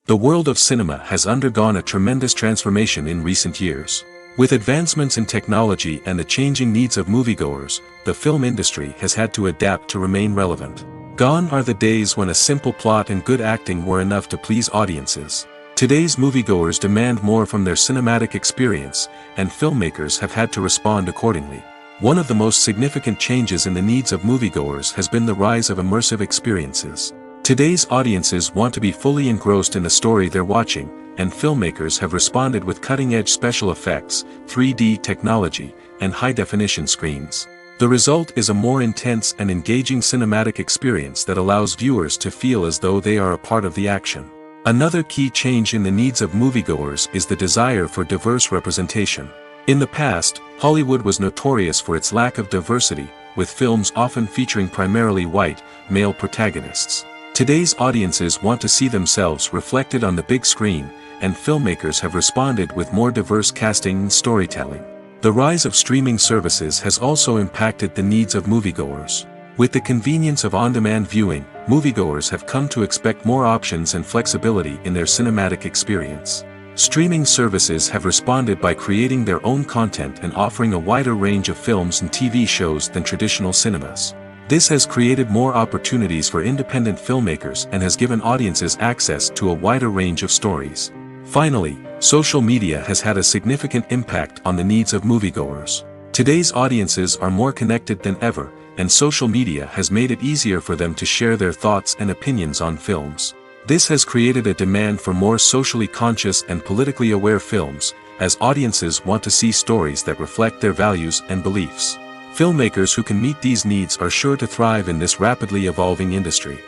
The world of cinema has undergone a tremendous transformation in recent years. With advancements in technology and the changing needs of moviegoers, the film industry has had to adapt to remain relevant. Gone are the days when a simple plot and good acting were enough to please audiences. Today's moviegoers demand more from their cinematic experience, and filmmakers have had to respond accordingly. One of the most significant changes in the needs of moviegoers has been the rise of immersive experiences. Today's audiences want to be fully engrossed in the story they're watching, and filmmakers have responded with cutting-edge special effects, 3D technology, and high-definition screens. The result is a more intense and engaging cinematic experience that allows viewers to feel as though they are a part of the action. Another key change in the needs of moviegoers is the desire for diverse representation. In the past, Hollywood was notorious for its lack of diversity, with films often featuring primarily white, male protagonists. Today's audiences want to see themselves reflected on the big screen, and filmmakers have responded with more diverse casting and storytelling. The rise of streaming services has also impacted the needs of moviegoers. With the convenience of on-demand viewing, moviegoers have come to expect more options and flexibility in their cinematic experience. Streaming services have responded by creating their own content and offering a wider range of films and TV shows than traditional cinemas. This has created more opportunities for independent filmmakers and has given audiences access to a wider range of stories. Finally, social media has had a significant impact on the needs of moviegoers. Today's audiences are more connected than ever, and social media has made it easier for them to share their thoughts and opinions on films. This has created a demand for more socially conscious and politically aware films, as audiences want to see stories that reflect their values and beliefs. Filmmakers who can meet these needs are sure to thrive in this rapidly evolving industry.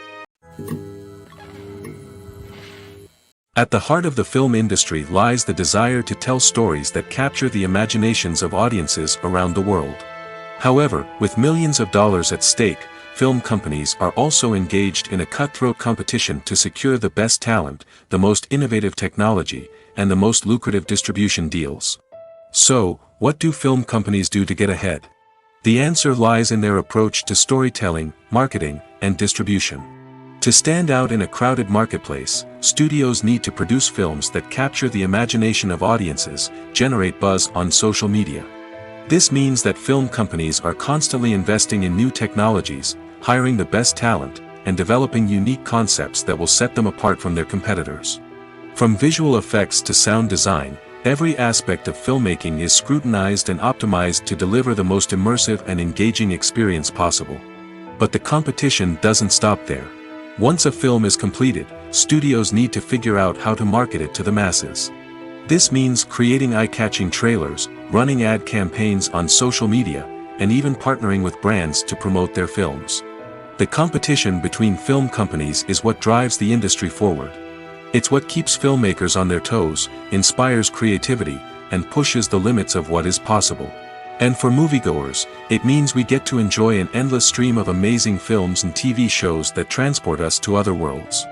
At the heart of the film industry lies the desire to tell stories that capture the imaginations of audiences around the world. However, with millions of dollars at stake, film companies are also engaged in a cutthroat competition to secure the best talent, the most innovative technology, and the most lucrative distribution deals. So, what do film companies do to get ahead? The answer lies in their approach to storytelling, marketing, and distribution. To stand out in a crowded marketplace, studios need to produce films that capture the imagination of audiences, generate buzz on social media. This means that film companies are constantly investing in new technologies, hiring the best talent, and developing unique concepts that will set them apart from their competitors. From visual effects to sound design, every aspect of filmmaking is scrutinized and optimized to deliver the most immersive and engaging experience possible. But the competition doesn't stop there. Once a film is completed, studios need to figure out how to market it to the masses. This means creating eye-catching trailers, running ad campaigns on social media, and even partnering with brands to promote their films. The competition between film companies is what drives the industry forward. It's what keeps filmmakers on their toes, inspires creativity, and pushes the limits of what is possible. And for moviegoers, it means we get to enjoy an endless stream of amazing films and TV shows that transport us to other worlds.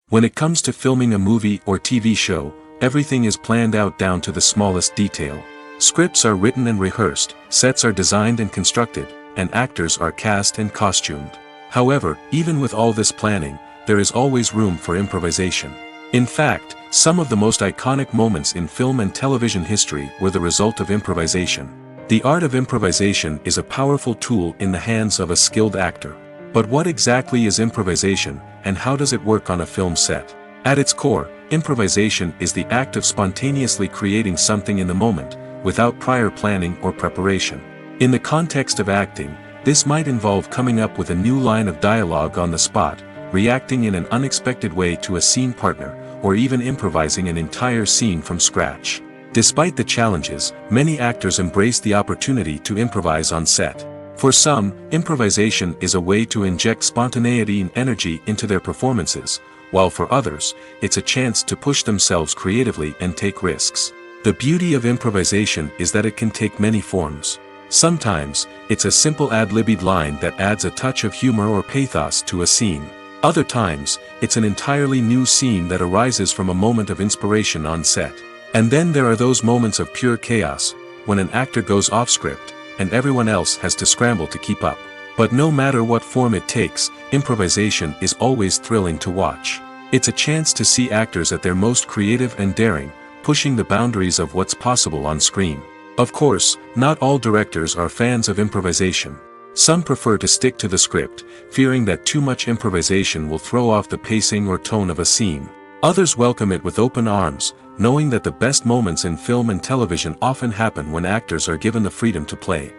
When it comes to filming a movie or TV show, everything is planned out down to the smallest detail. Scripts are written and rehearsed, sets are designed and constructed, and actors are cast and costumed. However, even with all this planning, there is always room for improvisation. In fact, some of the most iconic moments in film and television history were the result of improvisation. The art of improvisation is a powerful tool in the hands of a skilled actor. But what exactly is improvisation, and how does it work on a film set? At its core, improvisation is the act of spontaneously creating something in the moment, without prior planning or preparation. In the context of acting, this might involve coming up with a new line of dialogue on the spot, reacting in an unexpected way to a scene partner, or even improvising an entire scene from scratch. Despite the challenges, many actors embrace the opportunity to improvise on set. For some, improvisation is a way to inject spontaneity and energy into their performances, while for others, it's a chance to push themselves creatively and take risks. The beauty of improvisation is that it can take many forms. Sometimes, it's a simple ad-libbed line that adds a touch of humor or pathos to a scene. Other times, it's an entirely new scene that arises from a moment of inspiration on set. And then there are those moments of pure chaos, when an actor goes off script, and everyone else has to scramble to keep up. But no matter what form it takes, improvisation is always thrilling to watch. It's a chance to see actors at their most creative and daring, pushing the boundaries of what's possible on screen. Of course, not all directors are fans of improvisation. Some prefer to stick to the script, fearing that too much improvisation will throw off the pacing or tone of a scene. Others welcome it with open arms, knowing that the best moments in film and television often happen when actors are given the freedom to play.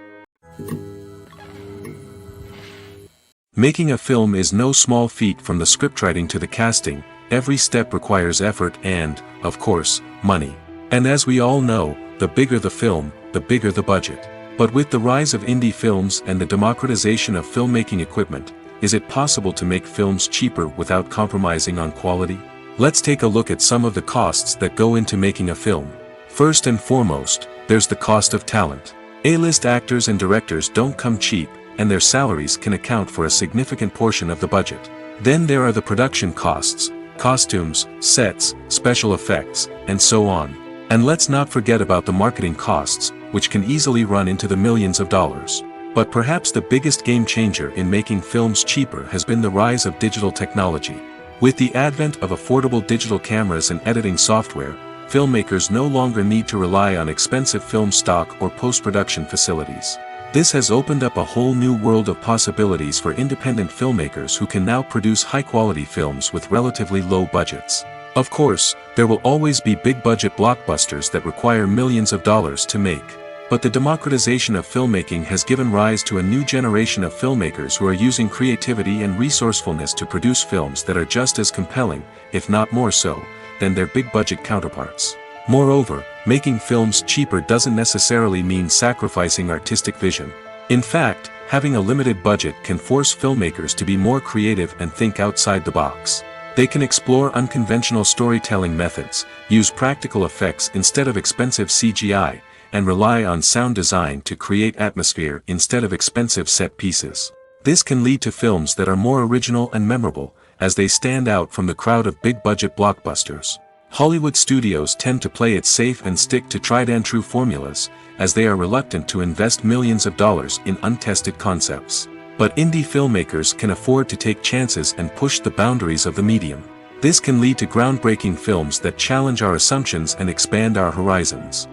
Making a film is no small feat. From the scriptwriting to the casting, every step requires effort and, of course, money. And as we all know, the bigger the film, the bigger the budget. But with the rise of indie films and the democratization of filmmaking equipment, is it possible to make films cheaper without compromising on quality? Let's take a look at some of the costs that go into making a film. First and foremost, there's the cost of talent. A-list actors and directors don't come cheap, and their salaries can account for a significant portion of the budget. Then there are the production costs, costumes, sets, special effects, and so on. And let's not forget about the marketing costs, which can easily run into the millions of dollars. But perhaps the biggest game changer in making films cheaper has been the rise of digital technology. With the advent of affordable digital cameras and editing software, filmmakers no longer need to rely on expensive film stock or post-production facilities. This has opened up a whole new world of possibilities for independent filmmakers who can now produce high-quality films with relatively low budgets. Of course, there will always be big-budget blockbusters that require millions of dollars to make. But the democratization of filmmaking has given rise to a new generation of filmmakers who are using creativity and resourcefulness to produce films that are just as compelling, if not more so, than their big-budget counterparts. Moreover, making films cheaper doesn't necessarily mean sacrificing artistic vision. In fact, having a limited budget can force filmmakers to be more creative and think outside the box. They can explore unconventional storytelling methods, use practical effects instead of expensive CGI, and rely on sound design to create atmosphere instead of expensive set pieces. This can lead to films that are more original and memorable, as they stand out from the crowd of big-budget blockbusters. Hollywood studios tend to play it safe and stick to tried-and-true formulas, as they are reluctant to invest millions of dollars in untested concepts. But indie filmmakers can afford to take chances and push the boundaries of the medium. This can lead to groundbreaking films that challenge our assumptions and expand our horizons.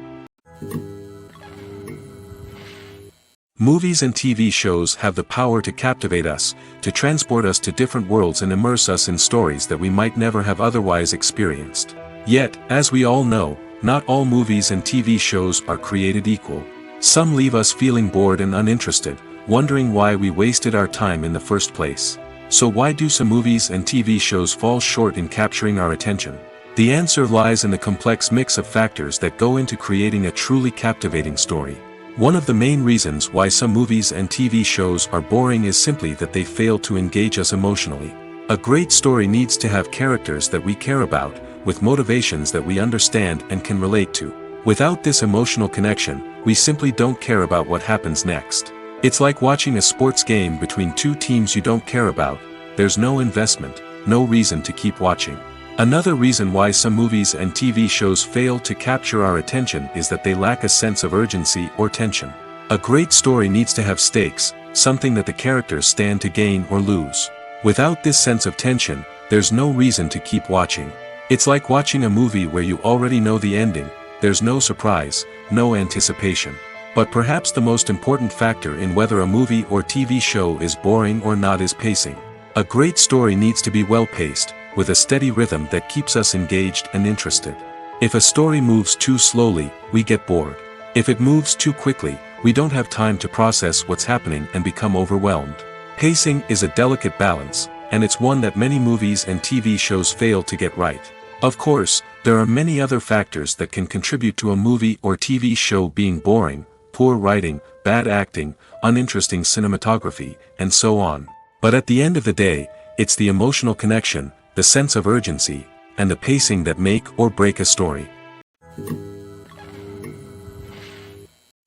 Movies and TV shows have the power to captivate us, to transport us to different worlds and immerse us in stories that we might never have otherwise experienced. Yet, as we all know, not all movies and TV shows are created equal. Some leave us feeling bored and uninterested, wondering why we wasted our time in the first place. So why do some movies and TV shows fall short in capturing our attention? The answer lies in the complex mix of factors that go into creating a truly captivating story. One of the main reasons why some movies and TV shows are boring is simply that they fail to engage us emotionally. A great story needs to have characters that we care about, with motivations that we understand and can relate to. Without this emotional connection, we simply don't care about what happens next. It's like watching a sports game between two teams you don't care about. There's no investment, no reason to keep watching. Another reason why some movies and TV shows fail to capture our attention is that they lack a sense of urgency or tension. A great story needs to have stakes, something that the characters stand to gain or lose. Without this sense of tension, there's no reason to keep watching. It's like watching a movie where you already know the ending. There's no surprise, no anticipation. But perhaps the most important factor in whether a movie or TV show is boring or not is pacing. A great story needs to be well-paced, with a steady rhythm that keeps us engaged and interested. If a story moves too slowly, we get bored. If it moves too quickly, we don't have time to process what's happening and become overwhelmed. Pacing is a delicate balance, and it's one that many movies and TV shows fail to get right. Of course, there are many other factors that can contribute to a movie or TV show being boring: poor writing, bad acting, uninteresting cinematography, and so on. But at the end of the day, it's the emotional connection, the sense of urgency, and the pacing that make or break a story.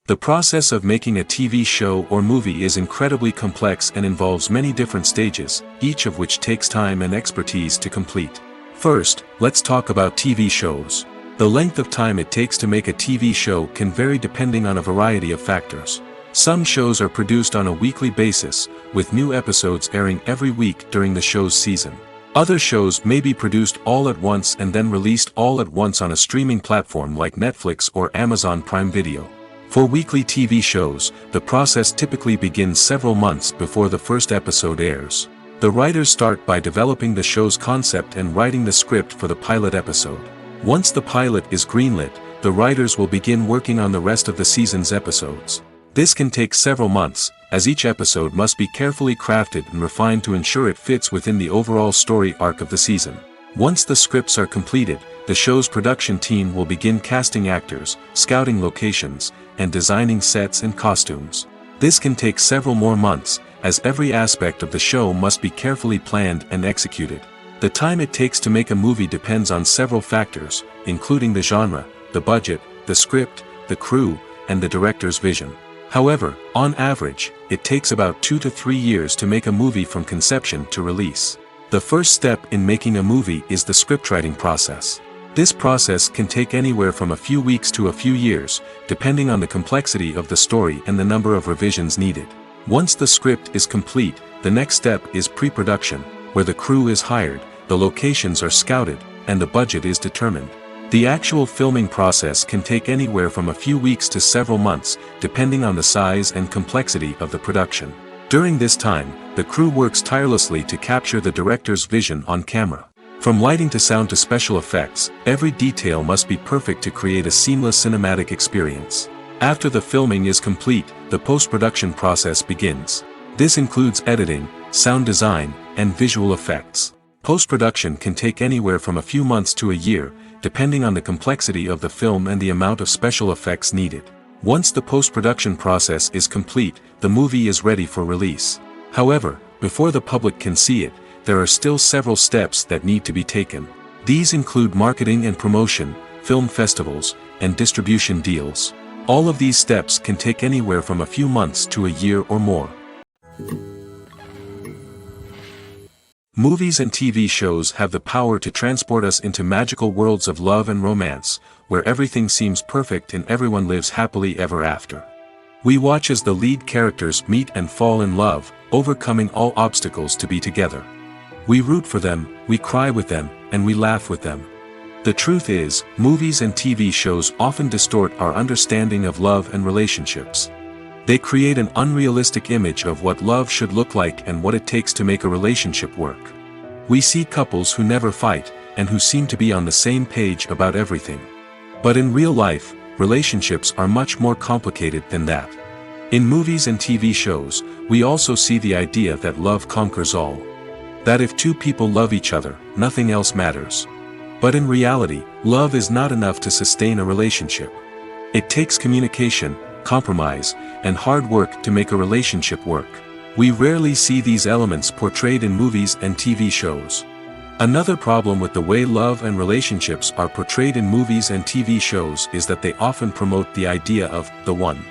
The process of making a TV show or movie is incredibly complex and involves many different stages, each of which takes time and expertise to complete. First, let's talk about TV shows. The length of time it takes to make a TV show can vary depending on a variety of factors. Some shows are produced on a weekly basis, with new episodes airing every week during the show's season. Other shows may be produced all at once and then released all at once on a streaming platform like Netflix or Amazon Prime Video. For weekly TV shows, the process typically begins several months before the first episode airs. The writers start by developing the show's concept and writing the script for the pilot episode. Once the pilot is greenlit, the writers will begin working on the rest of the season's episodes. This can take several months, as each episode must be carefully crafted and refined to ensure it fits within the overall story arc of the season. Once the scripts are completed, the show's production team will begin casting actors, scouting locations, and designing sets and costumes. This can take several more months, as every aspect of the show must be carefully planned and executed. The time it takes to make a movie depends on several factors, including the genre, the budget, the script, the crew, and the director's vision. However, on average, it takes about 2 to 3 years to make a movie from conception to release. The first step in making a movie is the scriptwriting process. This process can take anywhere from a few weeks to a few years, depending on the complexity of the story and the number of revisions needed. Once the script is complete, the next step is pre-production, where the crew is hired, the locations are scouted, and the budget is determined. The actual filming process can take anywhere from a few weeks to several months, depending on the size and complexity of the production. During this time, the crew works tirelessly to capture the director's vision on camera. From lighting to sound to special effects, every detail must be perfect to create a seamless cinematic experience. After the filming is complete, the post-production process begins. This includes editing, sound design, and visual effects. Post-production can take anywhere from a few months to a year, depending on the complexity of the film and the amount of special effects needed. Once the post-production process is complete, the movie is ready for release. However, before the public can see it, there are still several steps that need to be taken. These include marketing and promotion, film festivals, and distribution deals. All of these steps can take anywhere from a few months to a year or more. Movies and TV shows have the power to transport us into magical worlds of love and romance, where everything seems perfect and everyone lives happily ever after. We watch as the lead characters meet and fall in love, overcoming all obstacles to be together. We root for them, we cry with them, and we laugh with them. The truth is, movies and TV shows often distort our understanding of love and relationships. They create an unrealistic image of what love should look like and what it takes to make a relationship work. We see couples who never fight, and who seem to be on the same page about everything. But in real life, relationships are much more complicated than that. In movies and TV shows, we also see the idea that love conquers all. That if two people love each other, nothing else matters. But in reality, love is not enough to sustain a relationship. It takes communication, compromise, and hard work to make a relationship work. We rarely see these elements portrayed in movies and TV shows. Another problem with the way love and relationships are portrayed in movies and TV shows is that they often promote the idea of the one.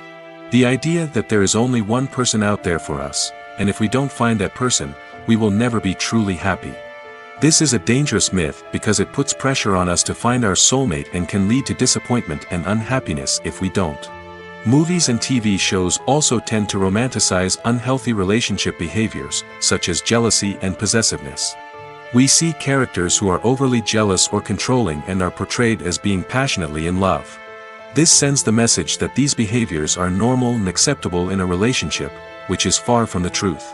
The idea that there is only one person out there for us, and if we don't find that person, we will never be truly happy. This is a dangerous myth because it puts pressure on us to find our soulmate and can lead to disappointment and unhappiness if we don't. Movies and TV shows also tend to romanticize unhealthy relationship behaviors, such as jealousy and possessiveness. We see characters who are overly jealous or controlling and are portrayed as being passionately in love. This sends the message that these behaviors are normal and acceptable in a relationship, which is far from the truth.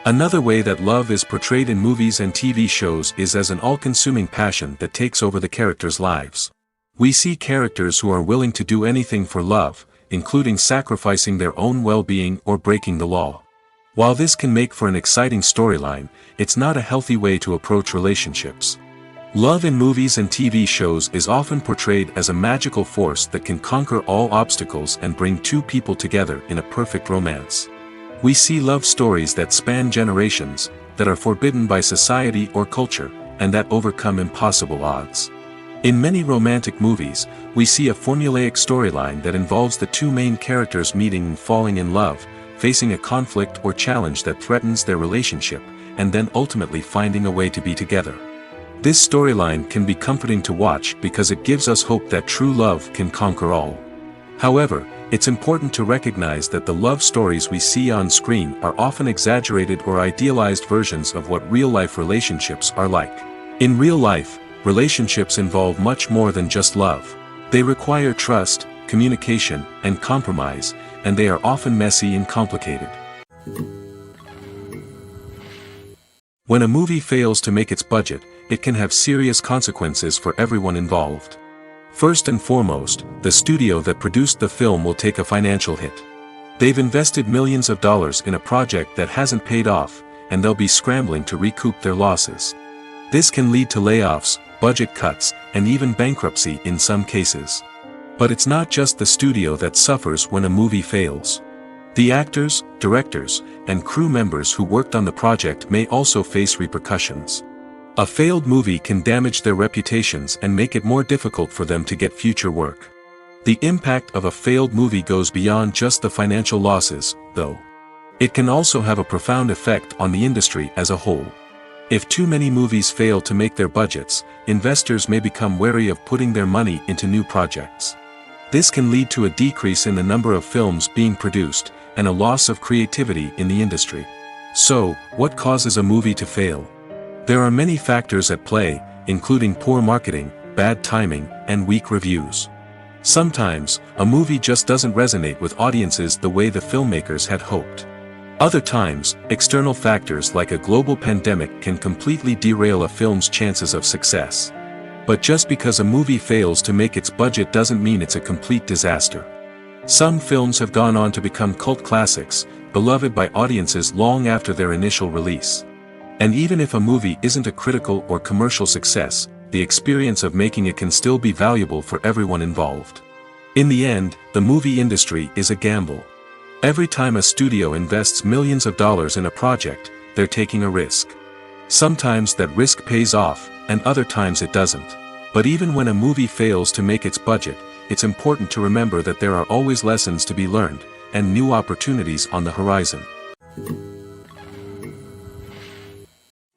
Another way that love is portrayed in movies and TV shows is as an all-consuming passion that takes over the characters' lives. We see characters who are willing to do anything for love, including sacrificing their own well-being or breaking the law. While this can make for an exciting storyline, it's not a healthy way to approach relationships. Love in movies and TV shows is often portrayed as a magical force that can conquer all obstacles and bring two people together in a perfect romance. We see love stories that span generations, that are forbidden by society or culture, and that overcome impossible odds. In many romantic movies, we see a formulaic storyline that involves the two main characters meeting and falling in love, facing a conflict or challenge that threatens their relationship, and then ultimately finding a way to be together. This storyline can be comforting to watch because it gives us hope that true love can conquer all. However, it's important to recognize that the love stories we see on screen are often exaggerated or idealized versions of what real-life relationships are like. In real life, relationships involve much more than just love. They require trust, communication, and compromise, and they are often messy and complicated. When a movie fails to make its budget, it can have serious consequences for everyone involved. First and foremost, the studio that produced the film will take a financial hit. They've invested millions of dollars in a project that hasn't paid off, and they'll be scrambling to recoup their losses. This can lead to layoffs, budget cuts, and even bankruptcy in some cases. But it's not just the studio that suffers when a movie fails. The actors, directors, and crew members who worked on the project may also face repercussions. A failed movie can damage their reputations and make it more difficult for them to get future work. The impact of a failed movie goes beyond just the financial losses, though. It can also have a profound effect on the industry as a whole. If too many movies fail to make their budgets, investors may become wary of putting their money into new projects. This can lead to a decrease in the number of films being produced, and a loss of creativity in the industry. So, what causes a movie to fail? There are many factors at play, including poor marketing, bad timing, and weak reviews. Sometimes, a movie just doesn't resonate with audiences the way the filmmakers had hoped. Other times, external factors like a global pandemic can completely derail a film's chances of success. But just because a movie fails to make its budget doesn't mean it's a complete disaster. Some films have gone on to become cult classics, beloved by audiences long after their initial release. And even if a movie isn't a critical or commercial success, the experience of making it can still be valuable for everyone involved. In the end, the movie industry is a gamble. Every time a studio invests millions of dollars in a project, they're taking a risk. Sometimes that risk pays off, and other times it doesn't. But even when a movie fails to make its budget, it's important to remember that there are always lessons to be learned, and new opportunities on the horizon.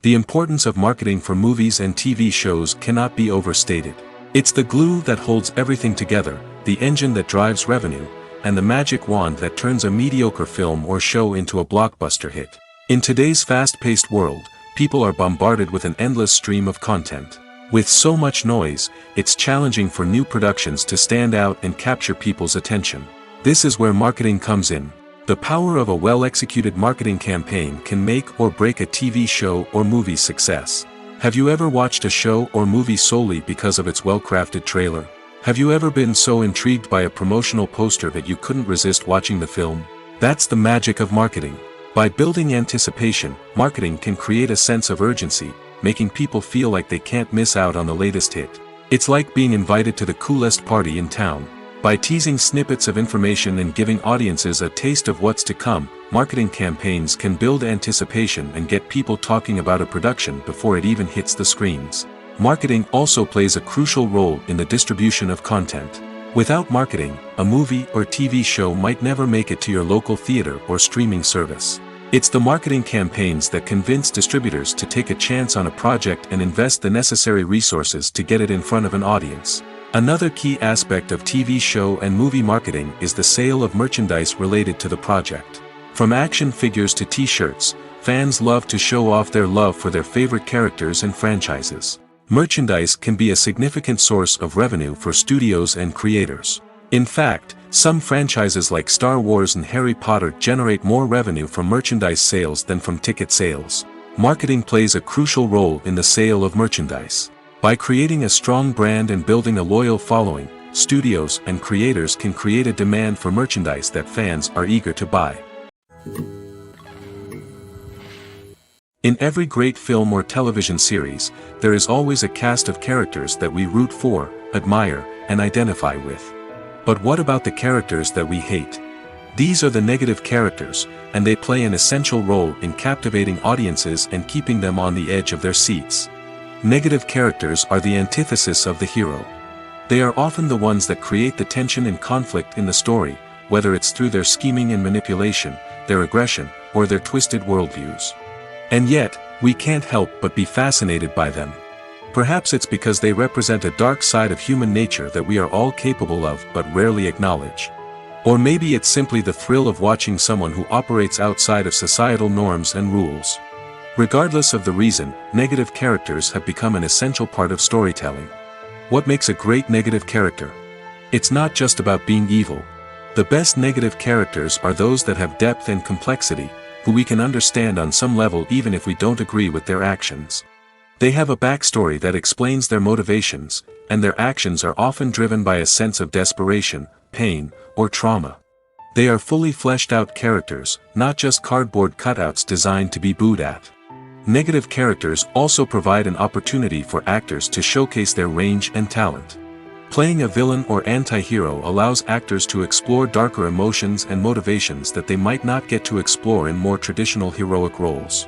The importance of marketing for movies and TV shows cannot be overstated. It's the glue that holds everything together, the engine that drives revenue, and the magic wand that turns a mediocre film or show into a blockbuster hit. In today's fast-paced world, people are bombarded with an endless stream of content. With so much noise, it's challenging for new productions to stand out and capture people's attention. This is where marketing comes in. The power of a well-executed marketing campaign can make or break a TV show or movie's success. Have you ever watched a show or movie solely because of its well-crafted trailer? Have you ever been so intrigued by a promotional poster that you couldn't resist watching the film? That's the magic of marketing. By building anticipation, marketing can create a sense of urgency, making people feel like they can't miss out on the latest hit. It's like being invited to the coolest party in town. By teasing snippets of information and giving audiences a taste of what's to come, marketing campaigns can build anticipation and get people talking about a production before it even hits the screens. Marketing also plays a crucial role in the distribution of content. Without marketing, a movie or TV show might never make it to your local theater or streaming service. It's the marketing campaigns that convince distributors to take a chance on a project and invest the necessary resources to get it in front of an audience. Another key aspect of TV show and movie marketing is the sale of merchandise related to the project. From action figures to t-shirts, fans love to show off their love for their favorite characters and franchises. Merchandise can be a significant source of revenue for studios and creators. In fact, some franchises like Star Wars and Harry Potter generate more revenue from merchandise sales than from ticket sales. Marketing plays a crucial role in the sale of merchandise. By creating a strong brand and building a loyal following, studios and creators can create a demand for merchandise that fans are eager to buy. In every great film or television series, there is always a cast of characters that we root for, admire, and identify with. But what about the characters that we hate? These are the negative characters, and they play an essential role in captivating audiences and keeping them on the edge of their seats. Negative characters are the antithesis of the hero. They are often the ones that create the tension and conflict in the story, whether it's through their scheming and manipulation, their aggression, or their twisted worldviews. And yet, we can't help but be fascinated by them. Perhaps it's because they represent a dark side of human nature that we are all capable of but rarely acknowledge. Or maybe it's simply the thrill of watching someone who operates outside of societal norms and rules. Regardless of the reason, negative characters have become an essential part of storytelling. What makes a great negative character? It's not just about being evil. The best negative characters are those that have depth and complexity, who we can understand on some level even if we don't agree with their actions. They have a backstory that explains their motivations, and their actions are often driven by a sense of desperation, pain, or trauma. They are fully fleshed out characters, not just cardboard cutouts designed to be booed at. Negative characters also provide an opportunity for actors to showcase their range and talent. Playing a villain or anti-hero allows actors to explore darker emotions and motivations that they might not get to explore in more traditional heroic roles.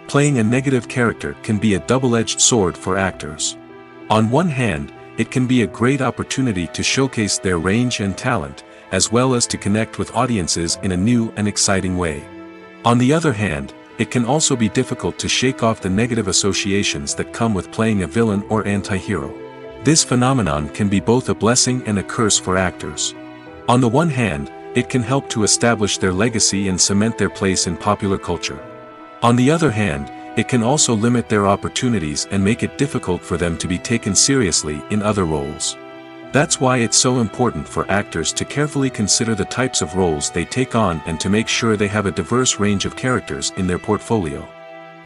Playing a negative character can be a double-edged sword for actors. On one hand, it can be a great opportunity to showcase their range and talent, as well as to connect with audiences in a new and exciting way. On the other hand, it can also be difficult to shake off the negative associations that come with playing a villain or anti-hero. This phenomenon can be both a blessing and a curse for actors. On the one hand, it can help to establish their legacy and cement their place in popular culture. On the other hand, it can also limit their opportunities and make it difficult for them to be taken seriously in other roles. That's why it's so important for actors to carefully consider the types of roles they take on and to make sure they have a diverse range of characters in their portfolio.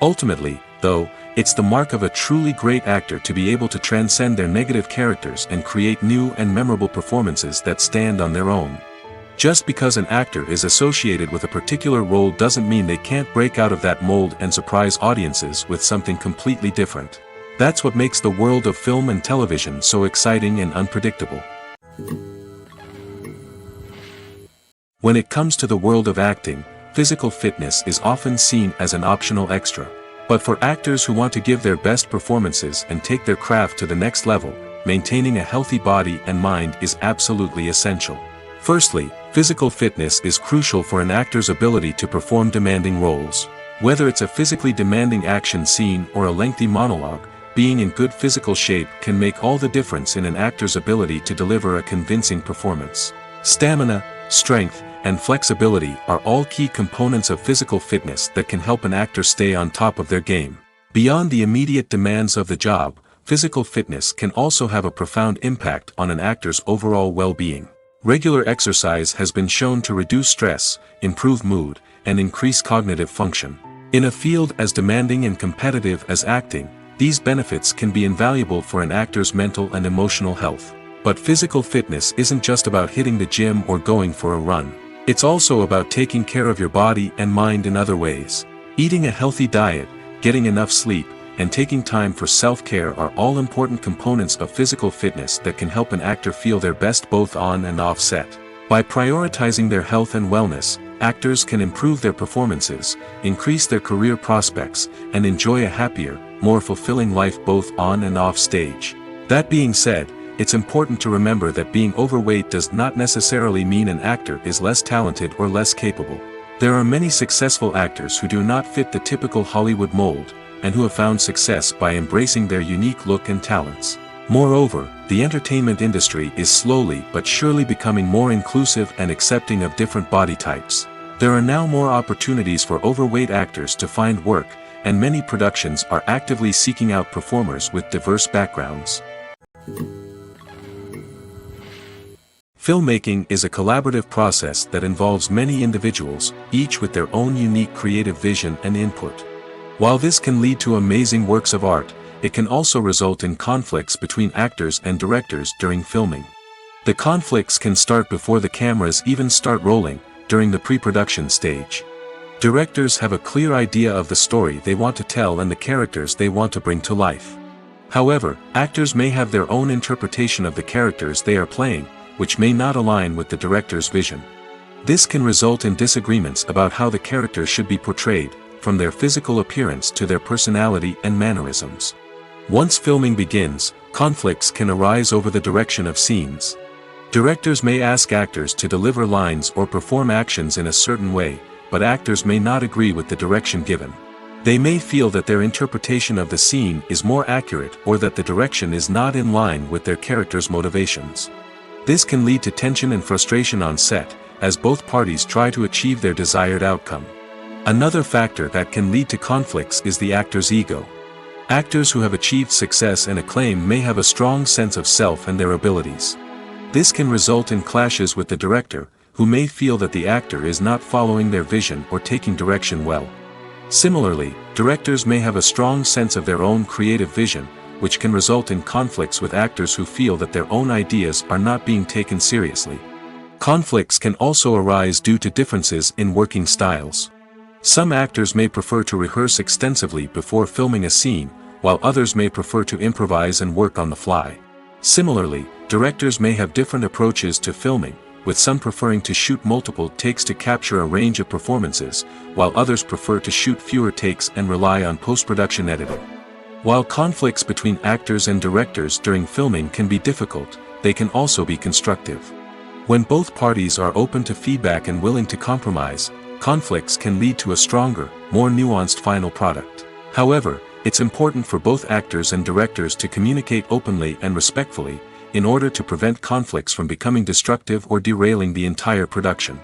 Ultimately, though, it's the mark of a truly great actor to be able to transcend their negative characters and create new and memorable performances that stand on their own. Just because an actor is associated with a particular role doesn't mean they can't break out of that mold and surprise audiences with something completely different. That's what makes the world of film and television so exciting and unpredictable. When it comes to the world of acting, physical fitness is often seen as an optional extra. But for actors who want to give their best performances and take their craft to the next level, maintaining a healthy body and mind is absolutely essential. Firstly, physical fitness is crucial for an actor's ability to perform demanding roles. Whether it's a physically demanding action scene or a lengthy monologue, being in good physical shape can make all the difference in an actor's ability to deliver a convincing performance. Stamina, strength, and flexibility are all key components of physical fitness that can help an actor stay on top of their game. Beyond the immediate demands of the job, physical fitness can also have a profound impact on an actor's overall well-being. Regular exercise has been shown to reduce stress, improve mood, and increase cognitive function. In a field as demanding and competitive as acting, these benefits can be invaluable for an actor's mental and emotional health. But physical fitness isn't just about hitting the gym or going for a run. It's also about taking care of your body and mind in other ways. Eating a healthy diet, getting enough sleep, and taking time for self-care are all important components of physical fitness that can help an actor feel their best both on and off set. By prioritizing their health and wellness, actors can improve their performances, increase their career prospects, and enjoy a happier, more fulfilling life both on and off stage. That being said, it's important to remember that being overweight does not necessarily mean an actor is less talented or less capable. There are many successful actors who do not fit the typical Hollywood mold, and who have found success by embracing their unique look and talents. Moreover, the entertainment industry is slowly but surely becoming more inclusive and accepting of different body types. There are now more opportunities for overweight actors to find work, and many productions are actively seeking out performers with diverse backgrounds. Filmmaking is a collaborative process that involves many individuals, each with their own unique creative vision and input. While this can lead to amazing works of art, it can also result in conflicts between actors and directors during filming. The conflicts can start before the cameras even start rolling, during the pre-production stage. Directors have a clear idea of the story they want to tell and the characters they want to bring to life. However, actors may have their own interpretation of the characters they are playing, which may not align with the director's vision. This can result in disagreements about how the characters should be portrayed, from their physical appearance to their personality and mannerisms. Once filming begins, conflicts can arise over the direction of scenes. Directors may ask actors to deliver lines or perform actions in a certain way, but actors may not agree with the direction given. They may feel that their interpretation of the scene is more accurate or that the direction is not in line with their character's motivations. This can lead to tension and frustration on set, as both parties try to achieve their desired outcome. Another factor that can lead to conflicts is the actor's ego. Actors who have achieved success and acclaim may have a strong sense of self and their abilities. This can result in clashes with the director, who may feel that the actor is not following their vision or taking direction well. Similarly, directors may have a strong sense of their own creative vision, which can result in conflicts with actors who feel that their own ideas are not being taken seriously. Conflicts can also arise due to differences in working styles. Some actors may prefer to rehearse extensively before filming a scene, while others may prefer to improvise and work on the fly. Similarly, directors may have different approaches to filming, with some preferring to shoot multiple takes to capture a range of performances, while others prefer to shoot fewer takes and rely on post-production editing. While conflicts between actors and directors during filming can be difficult, they can also be constructive. When both parties are open to feedback and willing to compromise, conflicts can lead to a stronger, more nuanced final product. However, it's important for both actors and directors to communicate openly and respectfully, in order to prevent conflicts from becoming destructive or derailing the entire production.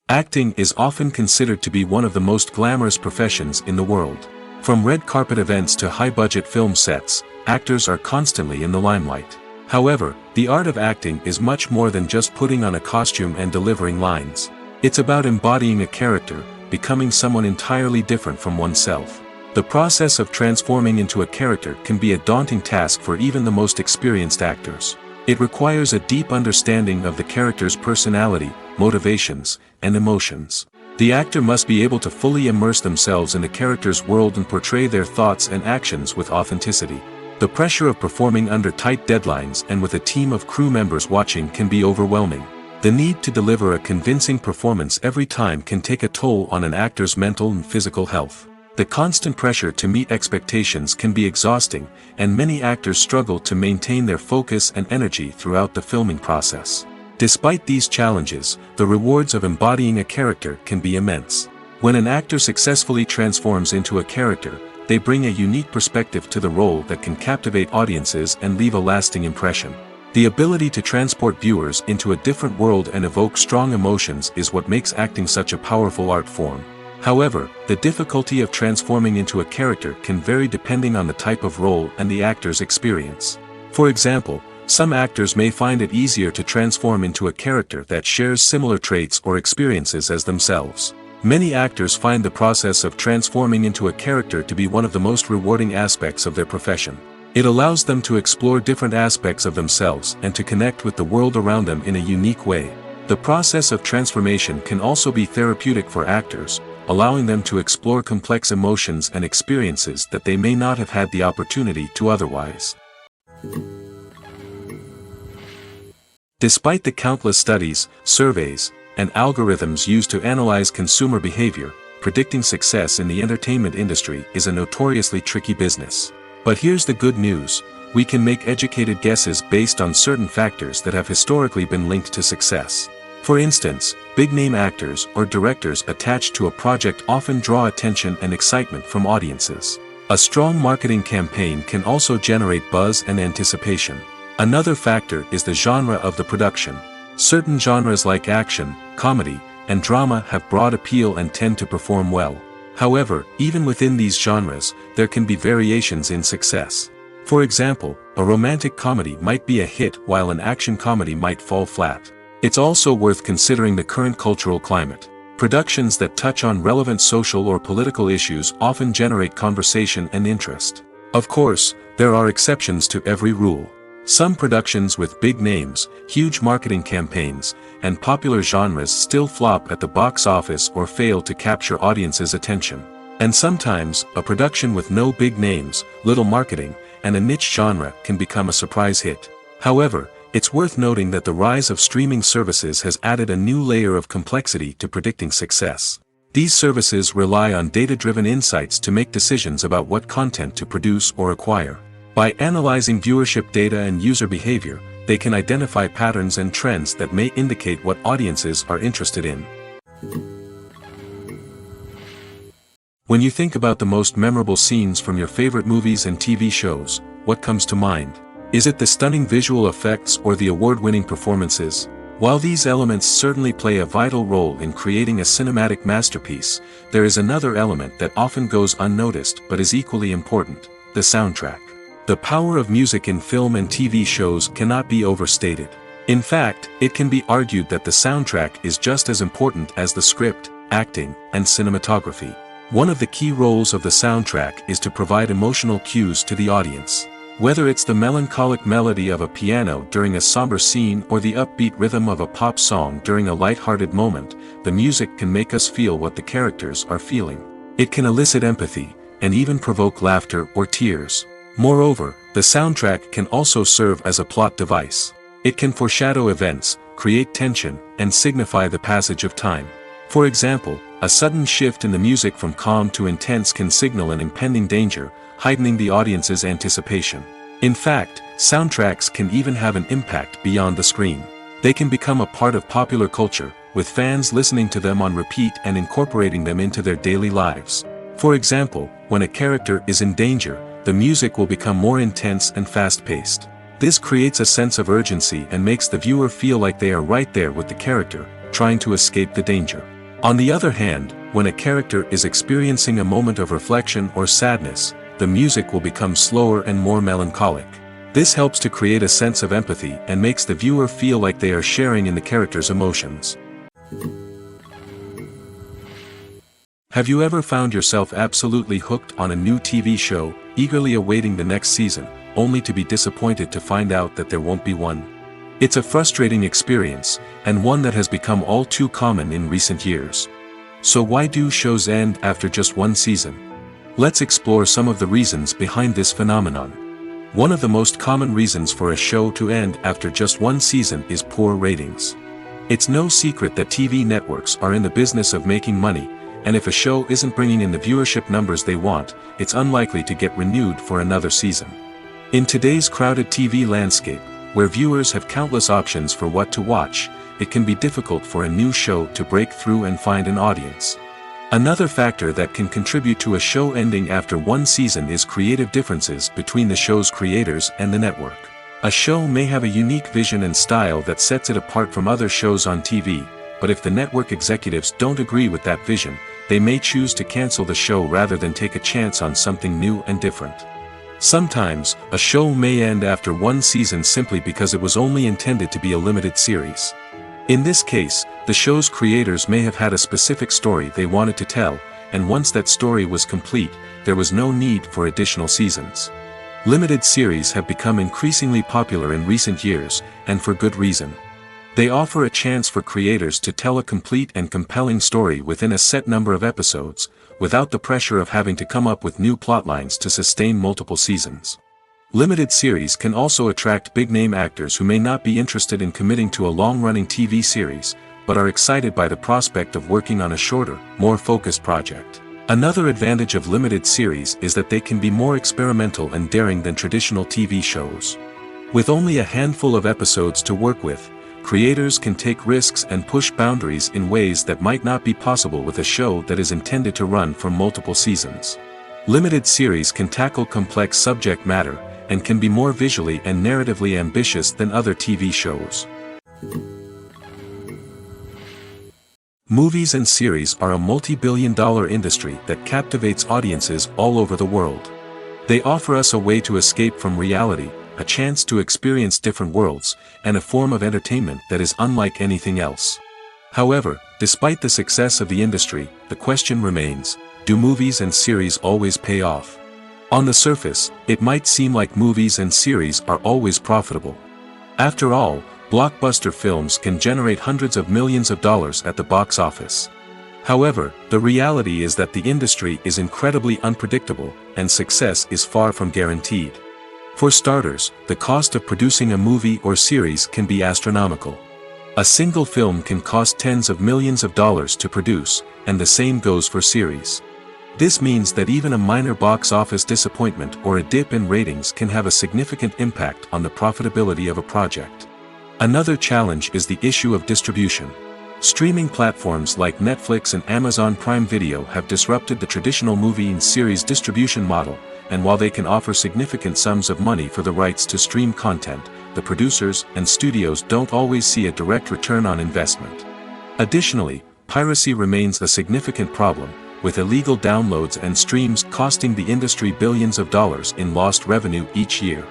Acting is often considered to be one of the most glamorous professions in the world. From red carpet events to high-budget film sets, actors are constantly in the limelight. However, the art of acting is much more than just putting on a costume and delivering lines. It's about embodying a character, becoming someone entirely different from oneself. The process of transforming into a character can be a daunting task for even the most experienced actors. It requires a deep understanding of the character's personality, motivations, and emotions. The actor must be able to fully immerse themselves in the character's world and portray their thoughts and actions with authenticity. The pressure of performing under tight deadlines and with a team of crew members watching can be overwhelming. The need to deliver a convincing performance every time can take a toll on an actor's mental and physical health. The constant pressure to meet expectations can be exhausting, and many actors struggle to maintain their focus and energy throughout the filming process. Despite these challenges, the rewards of embodying a character can be immense. When an actor successfully transforms into a character, they bring a unique perspective to the role that can captivate audiences and leave a lasting impression. The ability to transport viewers into a different world and evoke strong emotions is what makes acting such a powerful art form. However, the difficulty of transforming into a character can vary depending on the type of role and the actor's experience. For example, some actors may find it easier to transform into a character that shares similar traits or experiences as themselves. Many actors find the process of transforming into a character to be one of the most rewarding aspects of their profession. It allows them to explore different aspects of themselves and to connect with the world around them in a unique way. The process of transformation can also be therapeutic for actors, allowing them to explore complex emotions and experiences that they may not have had the opportunity to otherwise. Despite the countless studies, surveys, and algorithms used to analyze consumer behavior, predicting success in the entertainment industry is a notoriously tricky business. But here's the good news: we can make educated guesses based on certain factors that have historically been linked to success. For instance, big-name actors or directors attached to a project often draw attention and excitement from audiences. A strong marketing campaign can also generate buzz and anticipation. Another factor is the genre of the production. Certain genres like action, comedy, and drama have broad appeal and tend to perform well. However, even within these genres, there can be variations in success. For example, a romantic comedy might be a hit while an action comedy might fall flat. It's also worth considering the current cultural climate. Productions that touch on relevant social or political issues often generate conversation and interest. Of course, there are exceptions to every rule. Some productions with big names, huge marketing campaigns, and popular genres still flop at the box office or fail to capture audiences' attention. And sometimes, a production with no big names, little marketing, and a niche genre can become a surprise hit. However, it's worth noting that the rise of streaming services has added a new layer of complexity to predicting success. These services rely on data-driven insights to make decisions about what content to produce or acquire. By analyzing viewership data and user behavior, they can identify patterns and trends that may indicate what audiences are interested in. When you think about the most memorable scenes from your favorite movies and TV shows, what comes to mind? Is it the stunning visual effects or the award-winning performances? While these elements certainly play a vital role in creating a cinematic masterpiece, there is another element that often goes unnoticed but is equally important: the soundtrack. The power of music in film and TV shows cannot be overstated. In fact, it can be argued that the soundtrack is just as important as the script, acting, and cinematography. One of the key roles of the soundtrack is to provide emotional cues to the audience. Whether it's the melancholic melody of a piano during a somber scene or the upbeat rhythm of a pop song during a light-hearted moment, the music can make us feel what the characters are feeling. It can elicit empathy, and even provoke laughter or tears. Moreover, the soundtrack can also serve as a plot device. It can foreshadow events, create tension, and signify the passage of time. For example, a sudden shift in the music from calm to intense can signal an impending danger, heightening the audience's anticipation. In fact, soundtracks can even have an impact beyond the screen. They can become a part of popular culture, with fans listening to them on repeat and incorporating them into their daily lives. For example, when a character is in danger, the music will become more intense and fast-paced. This creates a sense of urgency and makes the viewer feel like they are right there with the character, trying to escape the danger. On the other hand, when a character is experiencing a moment of reflection or sadness, the music will become slower and more melancholic. This helps to create a sense of empathy and makes the viewer feel like they are sharing in the character's emotions. Have you ever found yourself absolutely hooked on a new TV show, eagerly awaiting the next season, only to be disappointed to find out that there won't be one? It's a frustrating experience, and one that has become all too common in recent years. So why do shows end after just one season? Let's explore some of the reasons behind this phenomenon. One of the most common reasons for a show to end after just one season is poor ratings. It's no secret that TV networks are in the business of making money, and if a show isn't bringing in the viewership numbers they want, it's unlikely to get renewed for another season. In today's crowded TV landscape, where viewers have countless options for what to watch, it can be difficult for a new show to break through and find an audience. Another factor that can contribute to a show ending after one season is creative differences between the show's creators and the network. A show may have a unique vision and style that sets it apart from other shows on TV, but if the network executives don't agree with that vision, they may choose to cancel the show rather than take a chance on something new and different. Sometimes, a show may end after one season simply because it was only intended to be a limited series. In this case, the show's creators may have had a specific story they wanted to tell, and once that story was complete, there was no need for additional seasons. Limited series have become increasingly popular in recent years, and for good reason. They offer a chance for creators to tell a complete and compelling story within a set number of episodes, without the pressure of having to come up with new plotlines to sustain multiple seasons. Limited series can also attract big-name actors who may not be interested in committing to a long-running TV series, but are excited by the prospect of working on a shorter, more focused project. Another advantage of limited series is that they can be more experimental and daring than traditional TV shows. With only a handful of episodes to work with, creators can take risks and push boundaries in ways that might not be possible with a show that is intended to run for multiple seasons. Limited series can tackle complex subject matter, and can be more visually and narratively ambitious than other TV shows. Movies and series are a multi-billion-dollar industry that captivates audiences all over the world. They offer us a way to escape from reality, a chance to experience different worlds, and a form of entertainment that is unlike anything else. However, despite the success of the industry, the question remains, do movies and series always pay off? On the surface, it might seem like movies and series are always profitable. After all, blockbuster films can generate hundreds of millions of dollars at the box office. However, the reality is that the industry is incredibly unpredictable, and success is far from guaranteed. For starters, the cost of producing a movie or series can be astronomical. A single film can cost tens of millions of dollars to produce, and the same goes for series. This means that even a minor box office disappointment or a dip in ratings can have a significant impact on the profitability of a project. Another challenge is the issue of distribution. Streaming platforms like Netflix and Amazon Prime Video have disrupted the traditional movie and series distribution model, and while they can offer significant sums of money for the rights to stream content, the producers and studios don't always see a direct return on investment. Additionally, piracy remains a significant problem, with illegal downloads and streams costing the industry billions of dollars in lost revenue each year.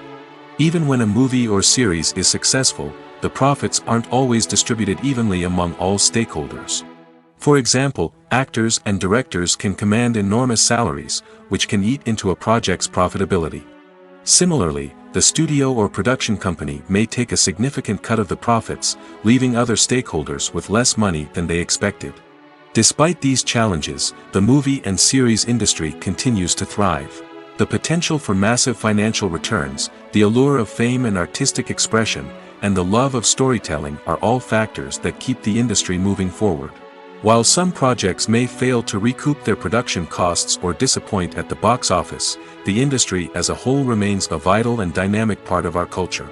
Even when a movie or series is successful, the profits aren't always distributed evenly among all stakeholders. For example, actors and directors can command enormous salaries, which can eat into a project's profitability. Similarly, the studio or production company may take a significant cut of the profits, leaving other stakeholders with less money than they expected. Despite these challenges, the movie and series industry continues to thrive. The potential for massive financial returns, the allure of fame and artistic expression, and the love of storytelling are all factors that keep the industry moving forward. While some projects may fail to recoup their production costs or disappoint at the box office, the industry as a whole remains a vital and dynamic part of our culture.